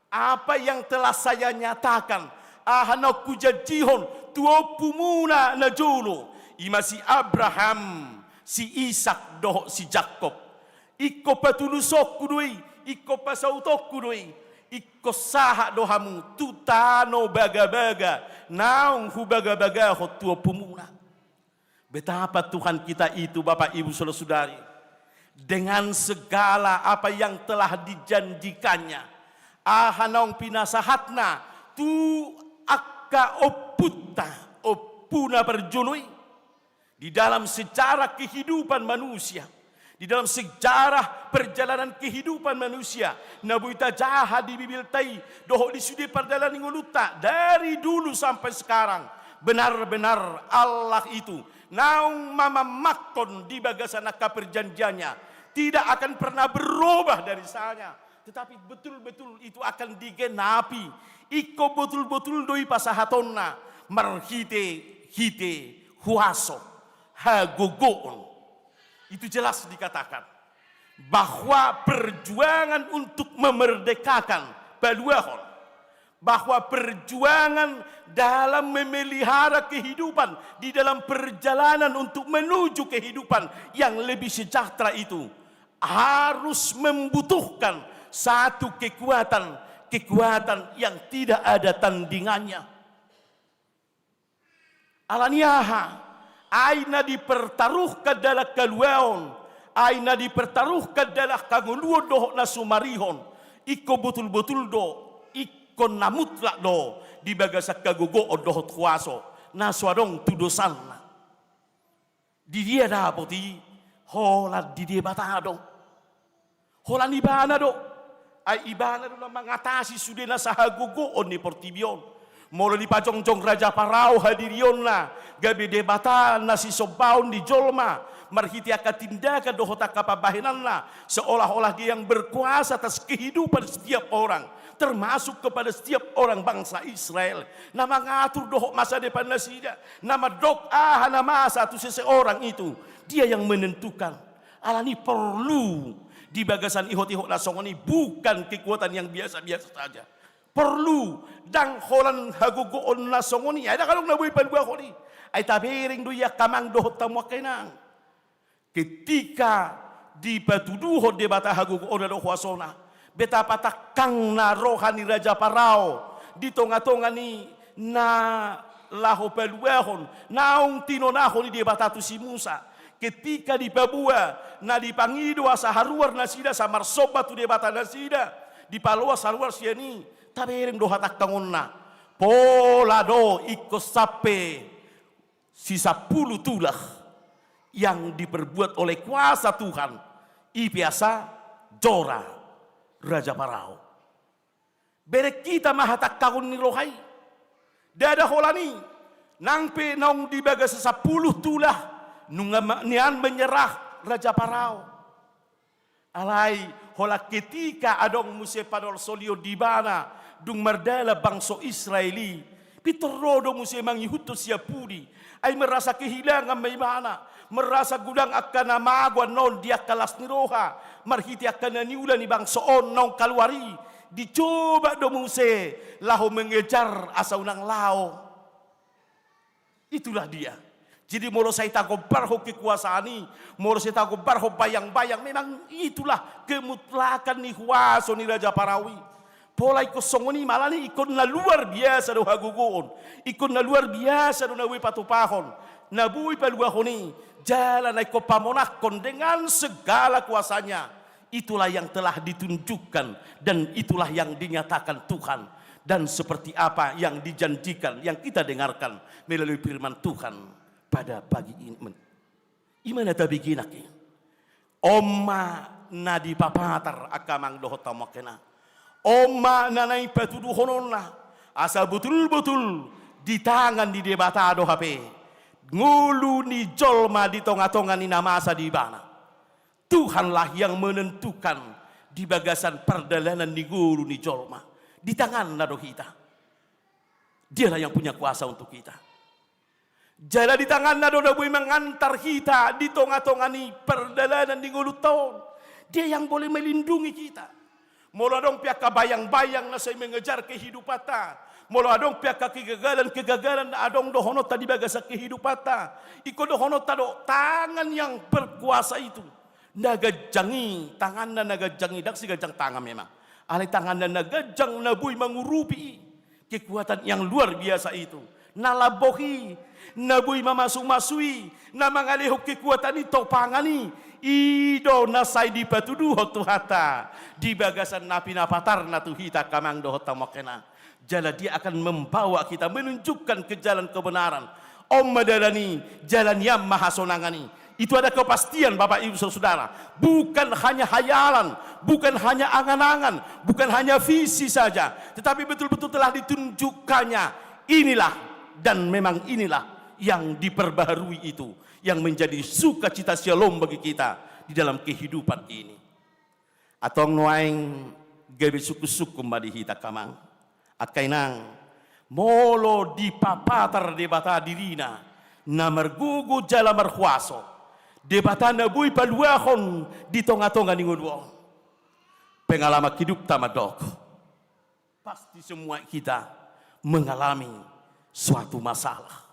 Apa yang telah saya nyatakan, ahanokku jadihon, tuopumuna najolo, ima si Abraham, si Ishak doh si Jakob, iko patulusokku doi, iko pasautokku doi, iko saha dohamu tutano baga-baga naung hu baga-baga tua pemula. Betapa Tuhan kita itu Bapak Ibu Saudara-saudari, dengan segala apa yang telah dijanjikannya, ahanaung pinasahatna tu akka oputta opuna berjunui di dalam sejarah kehidupan manusia. Di dalam sejarah perjalanan kehidupan manusia, nabuita jaha di bibiltai doh di sudi perjalanan nguluta dari dulu sampai sekarang. Benar-benar Allah itu naung mama makon di bagasanaka perjanjiannya tidak akan pernah berubah dari sana, tetapi betul-betul itu akan digenapi. Iko betul-betul doi pasahatonna marhite hite huaso hagogoon. Itu jelas dikatakan bahwa perjuangan untuk memerdekakan baluahon, bahwa perjuangan dalam memelihara kehidupan di dalam perjalanan untuk menuju kehidupan yang lebih sejahtera itu harus membutuhkan satu kekuatan yang tidak ada tandingannya. Alaniaha aina dipertaruhkan dalam kaluaon, aina dipertaruhkan dalam kanguluan doh na sumarihon, iko betul-betul do, iko namutlak do, di bagasak kagogo doh kuaso, na suadong tudosan. Di dia dapoti, hola di dia batado, hola ibana do, ay ibana do na mengatasi sudah na sahagogo on ni portibion. Molo di pacong-cong Raja Parau hadirion na gabi debatan na si sobaun di jolma marhiti akatindakan dohota kapabahinan na seolah-olah dia yang berkuasa atas kehidupan setiap orang termasuk kepada setiap orang bangsa Israel. Na mengatur doh masa depan nasida, nama doa na masa tu seseorang itu dia yang menentukan. Alani perlu di bagasan ihot-ihot nasongoni bukan kekuatan yang biasa-biasa saja. Perlu dang holan hagugoon na songoni ada kalong nabuy panbuah ko ni ay tabiring do ya kamang dohot tamuakenang ketika dipatuduhon de bata hagugoon na dohwasona betapa takang na rohani Raja Parao di tonga-tonga ni na laho peluehon naung tinonahon ni de bata tu si Musa ketika dipabua na dipangido asa haruar nasida sa marsoba tu de bata nasida di paloa saruar siani tabiring do hatak tangonna pola do iko sape sisa 10 tulah yang diperbuat oleh kuasa Tuhan ipiasa Jora Raja Parao. Berek kita mahatak tahun ni rohai dada holani nangpe naung dibaga sa 10 tulah nunga nian menyerah Raja Parao alai hola ketika adong muse padol solio di bana dung merdala bangso Israeli pitorodo muse mangihuto siya pudi ay merasa kehilangan may mana merasa gudang akan namagwan non dia kalas ni roha marhiti akan naniula ni bangso on nong kalwari dicoba do muse laho mengejar asa unang lao. Itulah dia. Jadi molo saya tago barho kekuasaan ini, molo saya tago barho bayang-bayang, memang itulah kemutlakan ni huaso ni Raja Parawi. Pola ikut songoni malah ni ikut na luar biasa do hagugoon, ikut na luar biasa do nawi patupahon, nabui paluahoni, jalan ikut pamonakon dengan segala kuasanya. Itulah yang telah ditunjukkan dan itulah yang dinyatakan Tuhan. Dan seperti apa yang dijanjikan, yang kita dengarkan melalui firman Tuhan pada pagi ini. Imana tabi kinaki? Oma nadi papatar akamang dohota makena. Oma nanay patudu hononna. Asa betul-betul di tangan di debata do HP. Ngulu ni jolma di tonga-tonga ni namasa di bana. Tuhanlah yang menentukan di bagasan perjalanan di guru ni jolma. Di tangan nado kita. Dialah yang punya kuasa untuk kita. Jala di tangan nado boleh mengantar kita di tonga-tonga ni perjalanan di ngulu tahun. Dia yang boleh melindungi kita. Mula dong pihak bayang-bayang na saya mengejar kehidupan ta. Mula dong pihak kegagalan adong dohono tadi bagasa kehidupan ta. Iko dohono tado tangan yang berkuasa itu. Nagajangi tangan na nagajangi dak si gajang tangan memang. Alai tangan dan nagajang nabui mengurupi kekuatan yang luar biasa itu. Nalabohi, nabui mamasuk-masui, na mangalihok kekuatan itu pangani. Ido nasay di patudu hotu hata. Di bagasan napi napatar na tuhita kamang dohota makena. Jala dia akan membawa kita menunjukkan ke jalan kebenaran. Om madalani jalan yang mahasonangani. Itu ada kepastian Bapak Ibu Saudara. Bukan hanya hayalan, bukan hanya angan-angan, bukan hanya visi saja. Tetapi betul-betul telah ditunjukkannya. Inilah dan memang inilah yang diperbaharui itu. Yang menjadi sukacita shalom bagi kita di dalam kehidupan ini. Atong nuaing gabi suku-suku madihita kamang. At kainang molo di papatar debata dirina na margugu jala marhuaso. Debata na bui paluahon di tonga-tonga ni nguduo. Pengalaman hidup tamadok. Pasti semua kita mengalami suatu masalah.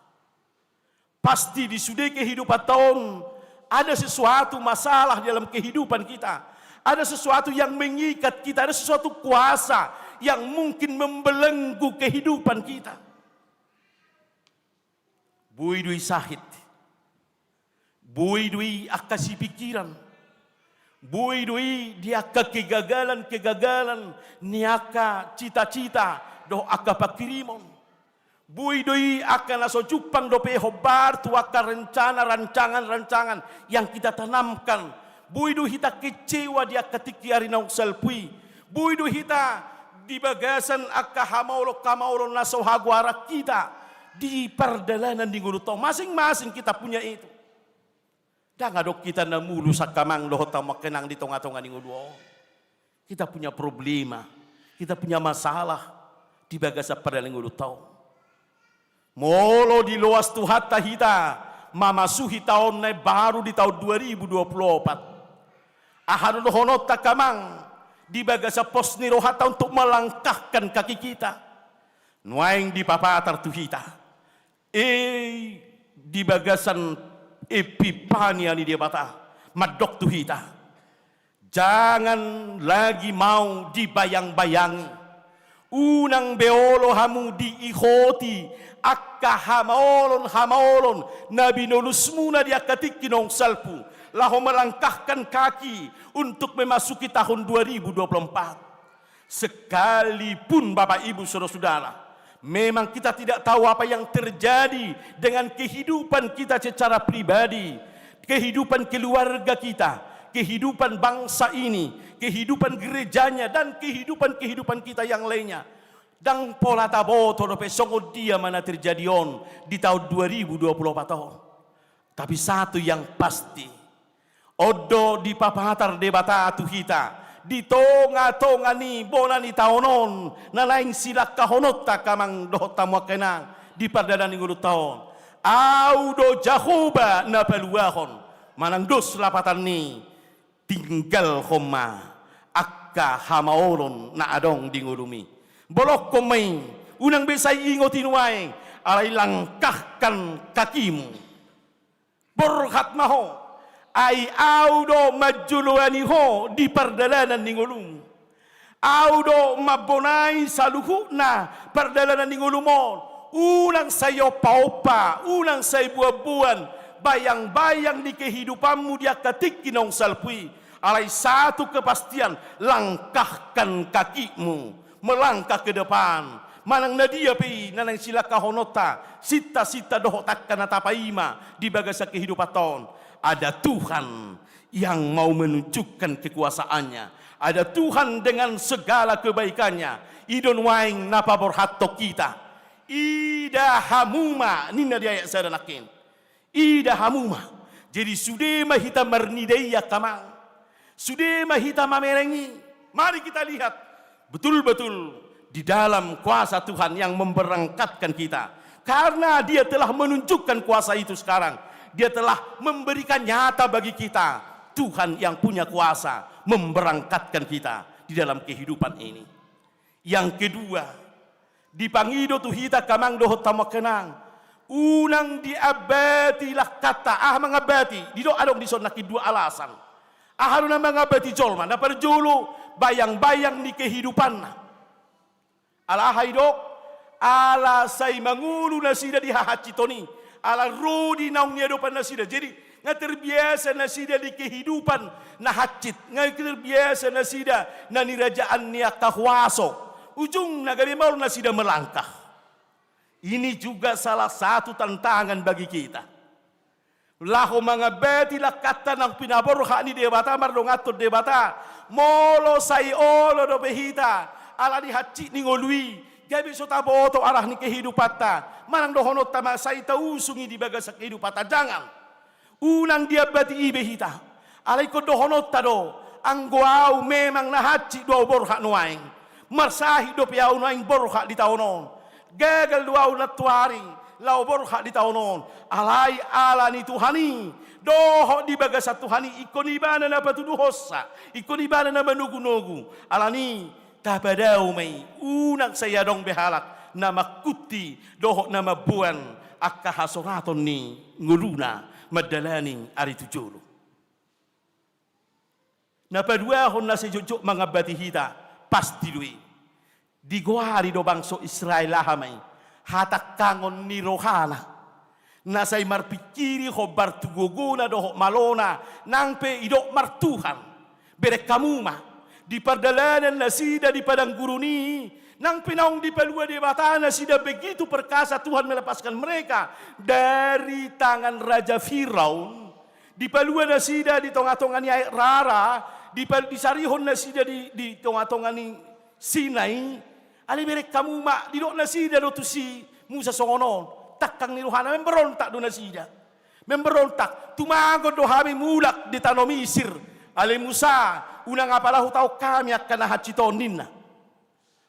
Pasti di sudai kehidupan tahun ada sesuatu masalah dalam kehidupan kita. Ada sesuatu yang mengikat kita, ada sesuatu kuasa yang mungkin membelenggu kehidupan kita. Bui dui sahid. Bui dui akasi pikiran. Bui dui dia kegagalan niaka cita-cita do aka pakirimon. Bui dui akan aso jupang do pehobar tu aka rancangan yang kita tanamkan. Bui dui hita kecewa dia ketiki ari naung salpui. Bui dui hita di bagasan aka kamaulo naso haguara kita di perjalanan di gulu tau. Masing-masing kita punya itu. Jangan dok kita namulu sakamang lohota makenang di tonga-tonga ni nguduo. Kita punya problema, kita punya masalah di bagasa perjalanan ngulu tau. Molo di luas tuhat tahita mamasuhi tahun na baru di tahun 2024. Ahanu honot takamang di bagasa pos ni rohata untuk melangkahkan kaki kita. Nuaing di papatar tuhita. Di bagasan epipania ni dia bata madok tuhita. Jangan lagi mau dibayang-bayangi. Unang beolo hamu diihoti akka hamaolon nabi nolus muna dia katikinong salpu laho melangkahkan kaki untuk memasuki tahun 2024. Sekalipun Bapak Ibu Saudara-saudara, memang kita tidak tahu apa yang terjadi dengan kehidupan kita secara pribadi, kehidupan keluarga kita, kehidupan bangsa ini, kehidupan gerejanya, dan kehidupan kita yang lainnya. Dan pola taboto do pesongo dia mana terjadi on di tahun 2024 tahun. Tapi satu yang pasti, odo di papatar debata tuhita, di tonga-tonga ni bona ni taonon na laing sila kahonota kamang dohot tamu kenang di pardana ni ngulu taon audo jahoba na peluahon manang dos lapatan ni tinggal homa akka hamaoron na adong di ngulumi bolok komay unang besay ingotin waeng alay langkahkan kakimu borhat maho ay audo majuluani ho di pardalanan ni ngulum audo mabonay sa luhu na pardalanan ni ngulumon unang sayo paupa unang say buwan-buwan bayang-bayang di kehidupanmu dia ketik kinong salpui alay satu kepastian langkahkan kakimu melangkah ke depan manang nadia pi nanang sila kahonota sita-sita dohotakkan natapaima di bagasa kehidupan ton ada Tuhan yang mau menunjukkan kekuasaannya. Ada Tuhan dengan segala kebaikannya. Idon waing napa borhato kita. Ida hamuma. Nina dia ayat saya nakin. Ida hamuma. Jadi sudah mahita marnideya kamang. Sudah mahita mamerengi. Mari kita lihat. Betul-betul di dalam kuasa Tuhan yang memberangkatkan kita. Karena dia telah menunjukkan kuasa itu sekarang. Dia telah memberikan nyata bagi kita Tuhan yang punya kuasa memberangkatkan kita di dalam kehidupan ini. Yang kedua, dipangido tu hita kamang dohot tamakenang. Unang diabati lah kata mengabati. Dido adong disonaki dua alasan. Haruna mengabati jolma na perjulu bayang-bayang di kehidupan. Alahai dok ala say mangulu na sida di hahacitoni. Ala rodi naung niya dopan na sida. Jadi nga terbiasa na sida di kehidupan na hacit. Nga terbiasa na sida na nirajaan niya kahwaso. Ujung nagarimaw na sida melangkah. Ini juga salah satu tantangan bagi kita. Laho mga beti lah kata ng pinaborha ni debata mardong ato debata. Molo say olo do behita. Ala di hacit ni ngolui. Gabi so taboto arah ni kehidupan ta. Manang dohonot tama say tausungi di baga sa kehidupan ta. Jangan. Unang dia bati ibehita. Alay ko dohonot ta do. Ang guaw memang nahaci do borha nuaing. Marsahi do piyaw nuaing borha di taonon. Gagal duaw na tuari. Lau borha di taonon. Alay ala ni Tuhani. Doho di baga sa Tuhani. Ikon ibana na patuduhosa. Ikon ibana na manugu-nugu. Alani. Tapadaw may unang saya dong behalak na makuti doho na mabuan akahasoraton ni nguluna madalaning ari tujulo. Napaduahon na si Jojo mga batihita pasti dui. Digwari do bangso Israel lahamay hatak kangon ni Rohana. Nasay marpikiri ho bartuguguna doho malona nangpe idok martuhan berek kamuma. Di pardalanan na sida di padang guru ni nang pinaong di palua di bata na sida begitu perkasa Tuhan melepaskan mereka dari tangan Raja Firaun di palua na sida di tonga-tonga ni Rara di sarihon na sida di tonga-tonga ni Sinai ali berek kamu mak di dok na sida do tu si Musa songonon takang ni Luhana memberontak do na sida memberontak tumangon do hami mulak di tanah Misir ali Musa unang apalahu tau kami akan nahacito ninna.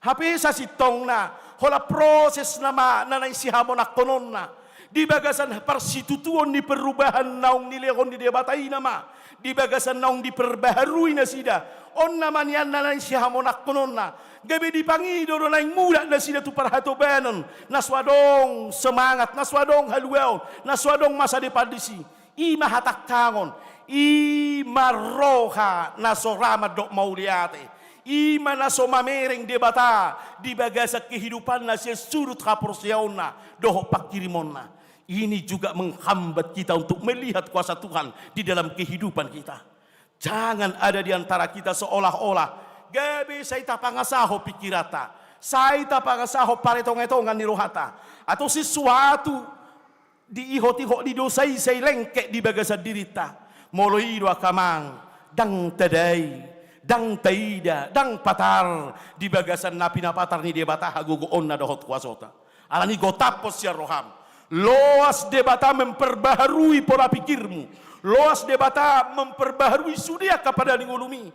Hapi sa sitong na, hola proses nama nanay si hamon akonon na. Di bagasan parsitutuon ni perubahan naong nilehon di debatay nama. Di bagasan naong diperbaharui na sida. On naman yan nanay si hamon akonon na. Gabi di pangido na yung mula na sida tu parhatobanon. Naswadong semangat, naswadong haluaw, naswadong masa depadisi. Ima hatakkangon. Ima roha na soramad dok mauliate. Ima na somamereng debata. Di bagasa kehidupan na siya surut kaporsiyaon na. Doho pakirimon na. Ini juga menghambat kita untuk melihat kuasa Tuhan di dalam kehidupan kita. Jangan ada di antara kita seolah-olah. Gabi saya tapangasaho pikirata. Saya tapangasaho paretong-etongan ni rohata. Atau sesuatu di ihot-ihot di dosai saya lengkek di bagasa dirita. Moloi dua kamang dang tadai dang taida dang patar di bagasan napi napatar ni debata hagugoon na dohot kuasota alani gotapos ya roham loas debata memperbaharui pola pikirmu loas debata memperbaharui sudia kepada ningulumi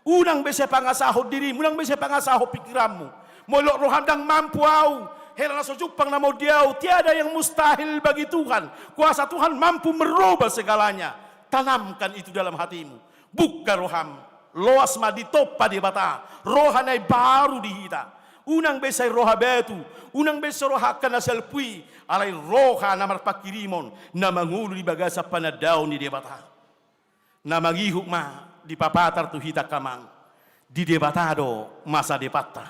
Unang bese pangasaho dirimu, unang bese pangasaho pikiranmu. Molok roham dang mampu au. Heran sojupang namo diau, tiada yang mustahil bagi Tuhan. Kuasa Tuhan mampu merubah segalanya. Tanamkan itu dalam hatimu. Buka roham, loas maditopa di bata. Rohanai baru dihita. Unang besai roha betu, unang besai roha kana selpui, alai roha namar pakirimon, na mangulu di bagasa panadaw ni debata. Na mangihuk ma di papatar tu hita kamang. Di debatado masa depata.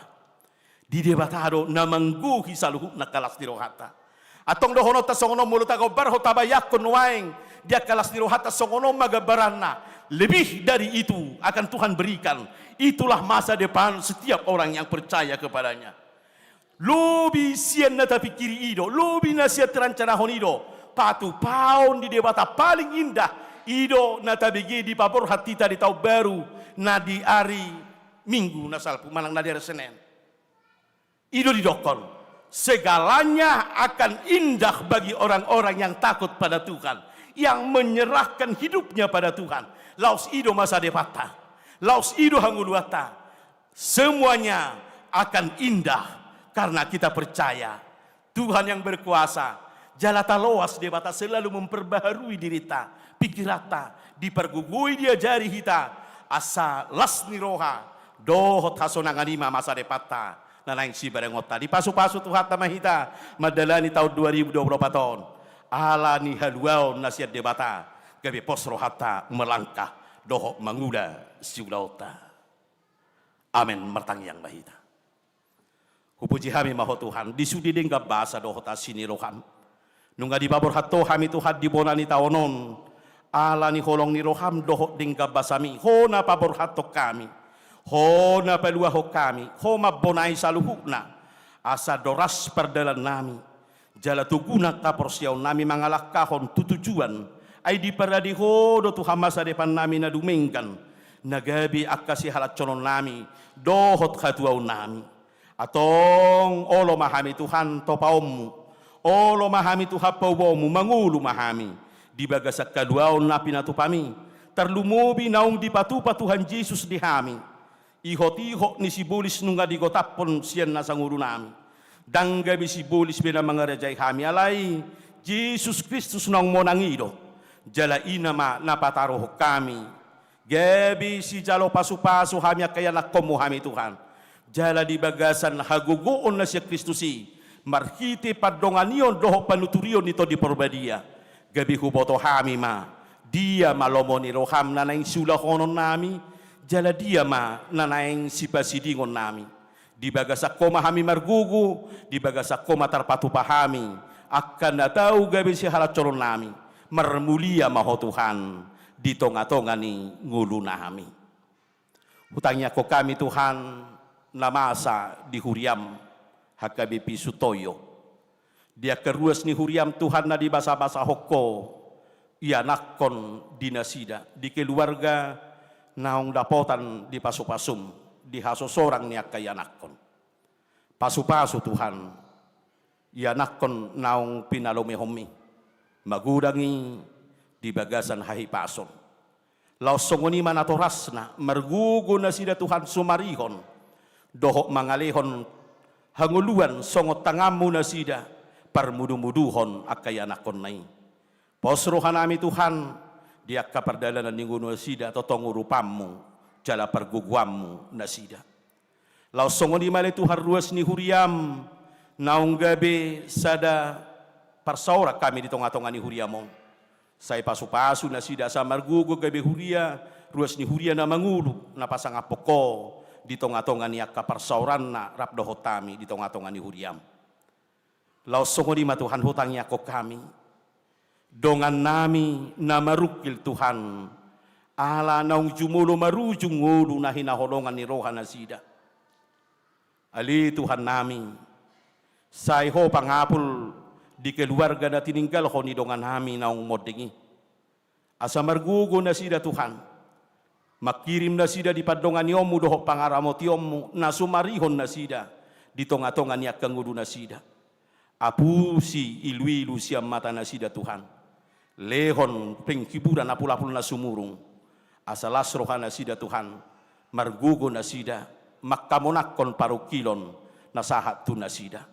Di debatado na mangguhi saluhuk na kalas di rohata. Atong dohono ta songono mulut ako barho tabayakon waeng dia kalas di rohata songono magabaran na. Lebih dari itu akan Tuhan berikan. Itulah masa depan setiap orang yang percaya kepadanya. Lobi sian na tapi kiri ido, lobi na sian terancana honido. Patu paun di debata paling indah. Ido na tabigi di pabor hatita di tau baru na di hari Minggu na salpu manang na di hari Senin. Ido didokon. Segalanya akan indah bagi orang-orang yang takut pada Tuhan, yang menyerahkan hidupnya pada Tuhan. Laus ido masa depata, laus ido hanguluata. Semuanya akan indah karena kita percaya Tuhan yang berkuasa. Jalata loas debata selalu memperbaharui dirita, pikirata, dipergugui dia jari hita. Asa lasni roha, dohot hasonanganima masa depata. Nanaing si barengota di pasu-pasu Tuhan tamahita madalani tahun 2024 tahun ala ni haluau nasihat debata gabe pos rohata melangkah doho manguda siulauta. Amin mertang yang mahita. Hupuji kami maho Tuhan disudi dengga bahasa dohota sini roham nungga di babor hatto kami Tuhan di bonani tawonon ala ni holong ni roham doho dengga basami hona pabor hatto kami. Hona pelua ho kami, homa bonai saluhukna, asa doras perdalan nami, jala tuguna kapor siau nami mangalak kahon tutujuan, ay di paradi ho do Tuhan masa depan nami na dumengkan, nagabi akasi halat conon nami, dohot katuaw nami, atong olo mahami Tuhan topaomu, olo mahami Tuhan paubomu, mangulu mahami, di bagasak kaduaw na pinatupami, terlumubi naung dipatupa Tuhan Yesus dihami, ihot-ihot ni si bulis nunga di gotapon siyan na sanguru nami. Danggabi si bulis bina mga rajay kami alay. Jesus Kristus nang monangido. Jala inama napataroh kami. Gabi si jalo pasu-pasu kami kaya nakomo kami Tuhan. Jala di bagasan hagugoon na siya Kristusi. Marhiti padonganion doho panuturion nito di porbadia. Gabi huboto kami ma. Dia malomo ni roham na naing sulahonon nami. Jala dia ma nanaing sipasidingon nami. Di bagasak koma kami margugu, di bagasak koma tarpatu pahami. Akan natau gabi si halat coron nami. Marmulia maho Tuhan, di tonga-tonga ni ngulu nami. Hutangnya ko kami Tuhan, namasa di huriam, hakabi pisutoyo. Dia keruas ni huriam Tuhan na di basa-basa hoko, ia nakon dinasida, di keluarga, naong dapotan di pasu-pasum di haso sorang niya kay anakon pasu-pasu Tuhan ianakon naong pinalomehomi magudangi di bagasan hahipason lausongoni manatoras na margugo na sida Tuhan sumarihon doho mangalehon hanguluan songot tangamu na sida parmudu-muduhon akay anakon nai posrohan nami Tuhan dia kapardalanan ninguno sida totong urupamu jala perguguammu nasida lausongo di male Tuhan ruas ni huriam naung gabe sada parsaura kami di tonga-tonga ni huriamon say pasu-pasu nasida sa margugo gabe huria ruas ni huria na mangulu na pasang apoko di tonga-tonga ni akaparsauran na rapdohotami di tonga-tonga ni huriam lausongo di matuhan hutangnya ko kami dongan nami na marukil Tuhan ala naung jumulo marujung ngulu na hinaholongan ni roha na sida ali Tuhan nami say ho pangapul di keluarga na tininggal ho ni dongan nami naung modingi asa margugo na sida Tuhan makirim na sida di padongan niyomu doho pangaramo tiyomu na sumarihon na sida di tonga-tonga niya kangulu na sida apu si ilu-ilu siya mata na sida Tuhan lehon pengkiburan apul-apul na sumurung asalas rohana sida Tuhan margugo na sida, makamonakon parukilon, nasahat tu na sida.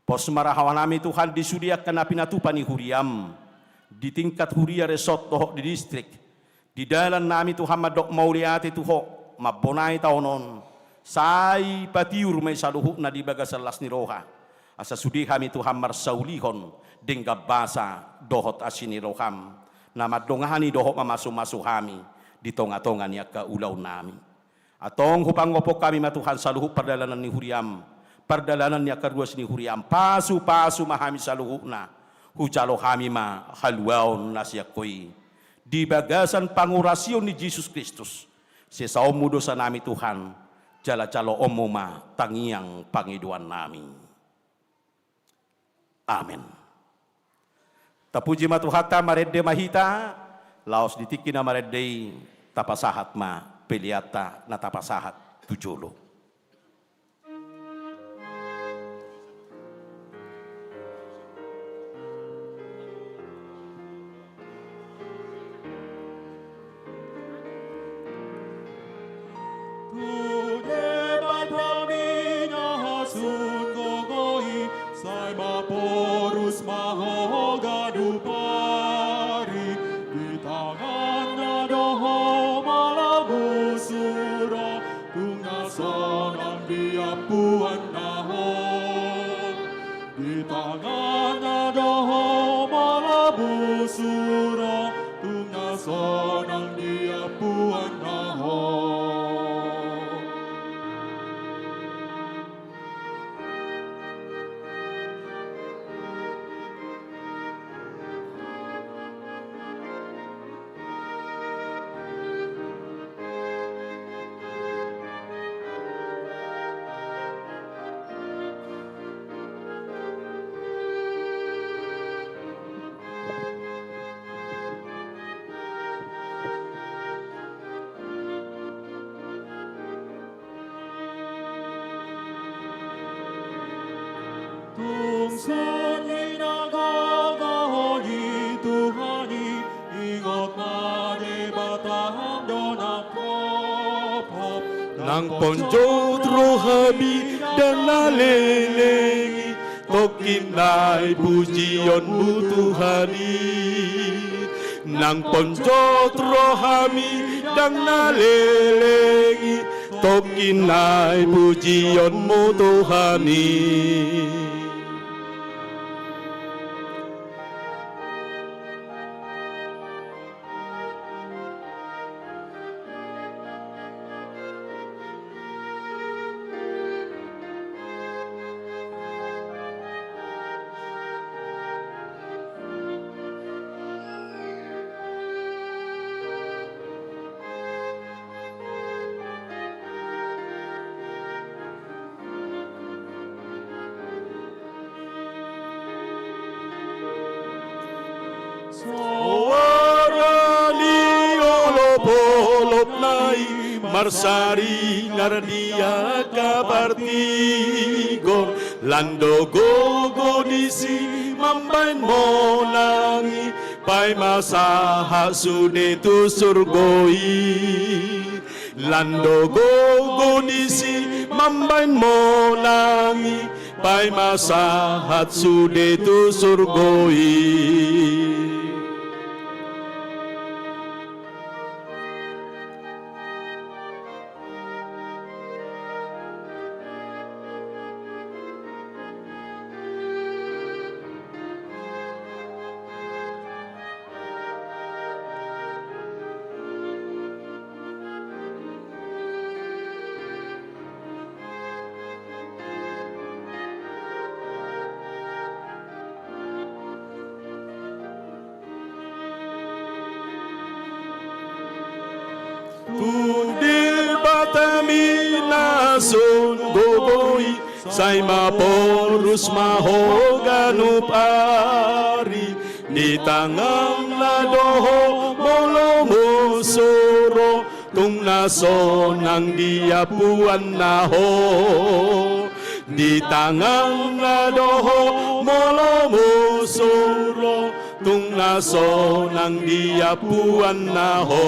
Pos marahawan nami Tuhan disudiakan na pinatupan ni Huriam, di tingkat Huria Resort tohok di distrik, di dalan nami Tuhan madok mauliati tuho, mabonai taonon, sai patiur may saluhuk na di bagasalas ni Roha, asa sudi kami Tuhan marsaulihon, dengga basa dohot asini roham, na madongahani dohot mamasu-masu kami, di tonga-tonga niya kaulaw nami. Atong hupangopok kami matuhan saluhuk perdalanan ni Huriam, perdalanan niya karuas ni Huriam, pasu-pasu mahami saluhuk na, hujalo kami ma haluaon na siya koy. Di bagasan pangurasyon ni Jesus Kristus, sesaom mudo sa nami Tuhan, jala-jalo omoma tangiang pangiduan nami. Amen. Tapuji matuhata maredde mahita, laos ditiki na maredde tapasahat ma peliata na tapasahat tujulo. Nang ponjot rohabi dan nalelengi, tokinai pujianmu Tuhani. Nang ponjot rohami dan nalelengi, tokinai pujianmu Tuhani. Marsari nardia kabartigor lando gogo disi mambain monangi pai masaha sude tu surgoi lando gogo disi mambain monangi pai masahat sude tu surgoi. Tundil batami nasun gogoi sai maporus mahoganu pari di tangang ladoho molo musuro tung naso nang diapuan naho di tangang ladoho molo musuro tung naso nang diapuan naho.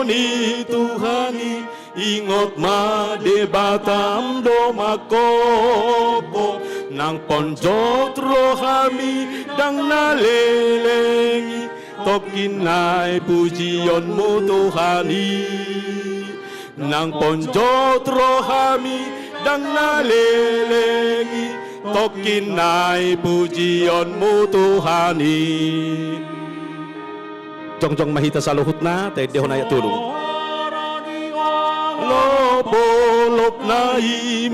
ni Tuhani ingot madebatam do makopo nang ponjot rohami dang nalelengi tokinay pujion mo Tuhani nang ponjot rohami dang nalelengi tokinay pujion mo Tuhani. Jong mahita sa luhut na, tayo deho na tulong. Lopolop na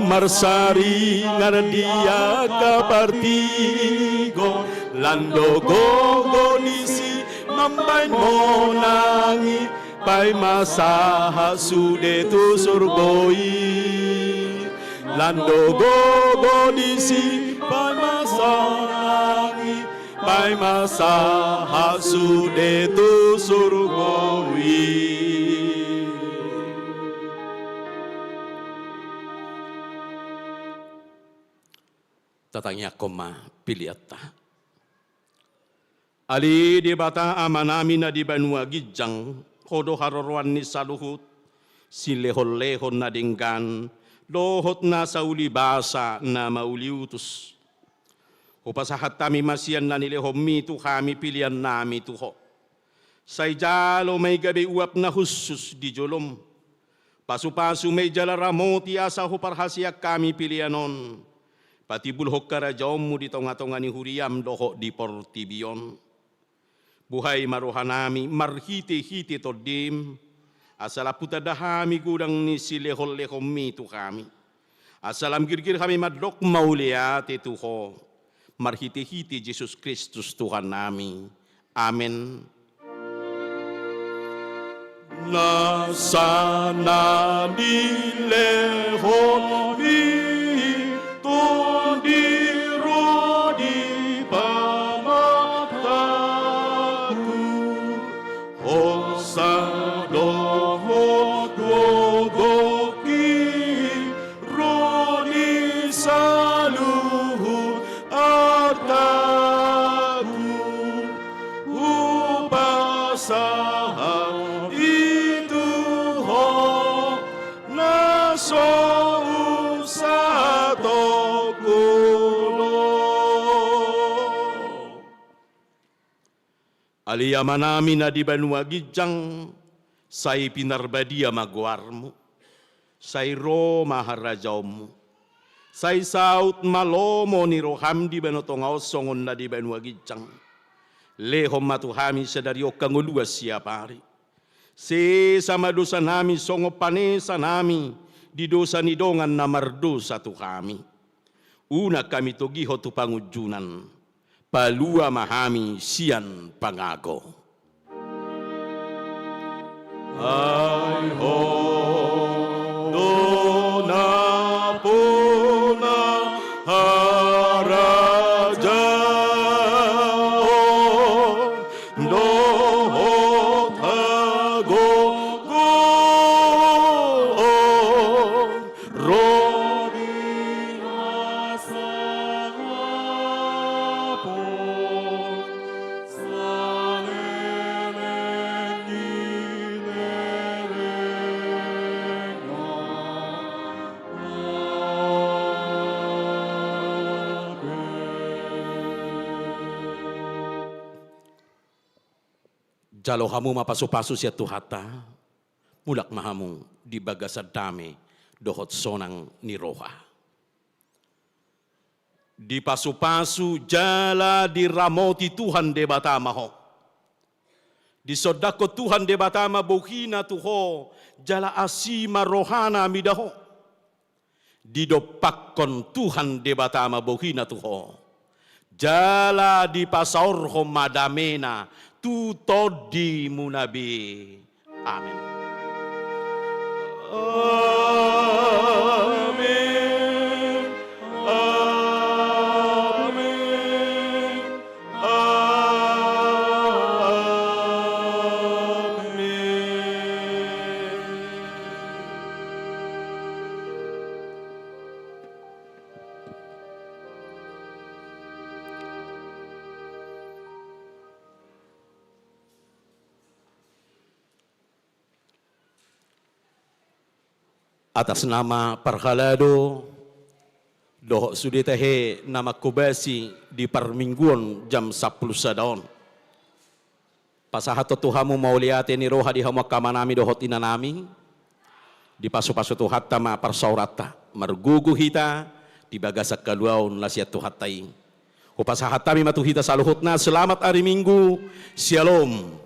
marsari ngardia kapartigo lando gogonisi mambain mo nangi pai masaha sude tu surgoi lando gogonisi pai masangi pai masaha sude tu surgoi. Tatangnya koma piliata. Ali di bata amanami na di banua gijang kodo harorwan ni saluhut silehol-lehon na dinggan dohot na sa uli basa na mauliutus. Upasahat tami masiyan na nilehom mitu kami pilihan nami tuho. Say jalo may gabi uap na husus di jolom. Pasu-pasu may jalaramoti asa huparhasyak kami pilihanon. Pati bulhok karajom mo di tonga-tonga ni huriam doho di portibion. Buhay marohanami marhiti-hiti todim. Asalaputa dahami gudang ni silehol-lehom mitu kami. Asalam girgir kami madlok mauliati tuho. Marhiti-hiti Jesus Kristus Tuhan nami. Amen. Nasana dilehom tundiro di pamataku Hosadoho dogoki roni saluhu ataku upasaha itu ho naso Alia manami na di banua gijang, say pinarbadia magwarmo, say ro maharajawmo, say saut malomo ni roham di banotongaw songon na di banua gijang, lehom matuhami sa dario kanguluas siapari, se sama dosa nami songo panesa nami, di dosa nidongan na mardosa tu kami, una kami togiho tu pangujunan, palua mahami sian pangago. Ay ho dona puna haraja dohot hago go rodi jalo hamu mapaso-paso siya tuhata, mulak mahamu di bagasad dami dohot sonang ni roha. Di pasu-pasu jala di ramoti Tuhan de batama ho. Di sodako Tuhan de batama buhina tuho jala asima rohana midaho. Di dopakon Tuhan de batama buhina tuho. Jala di pasaurho madamena tu todi munabi. Amin. Amin. Amin. Atas nama Parhalado, doh sudi tehe nama kubasi di permingguan jam 10 sadaon. Pasahato Tuhamu mau liate ni roha di hama kamanami dohot inanami. Di pasu-pasu Tuhat tama parsaurata. Margugu hita di bagasak kaluaun lasiat Tuhatai. Upasahatami matuhita saluhutna selamat hari Minggu. Shalom.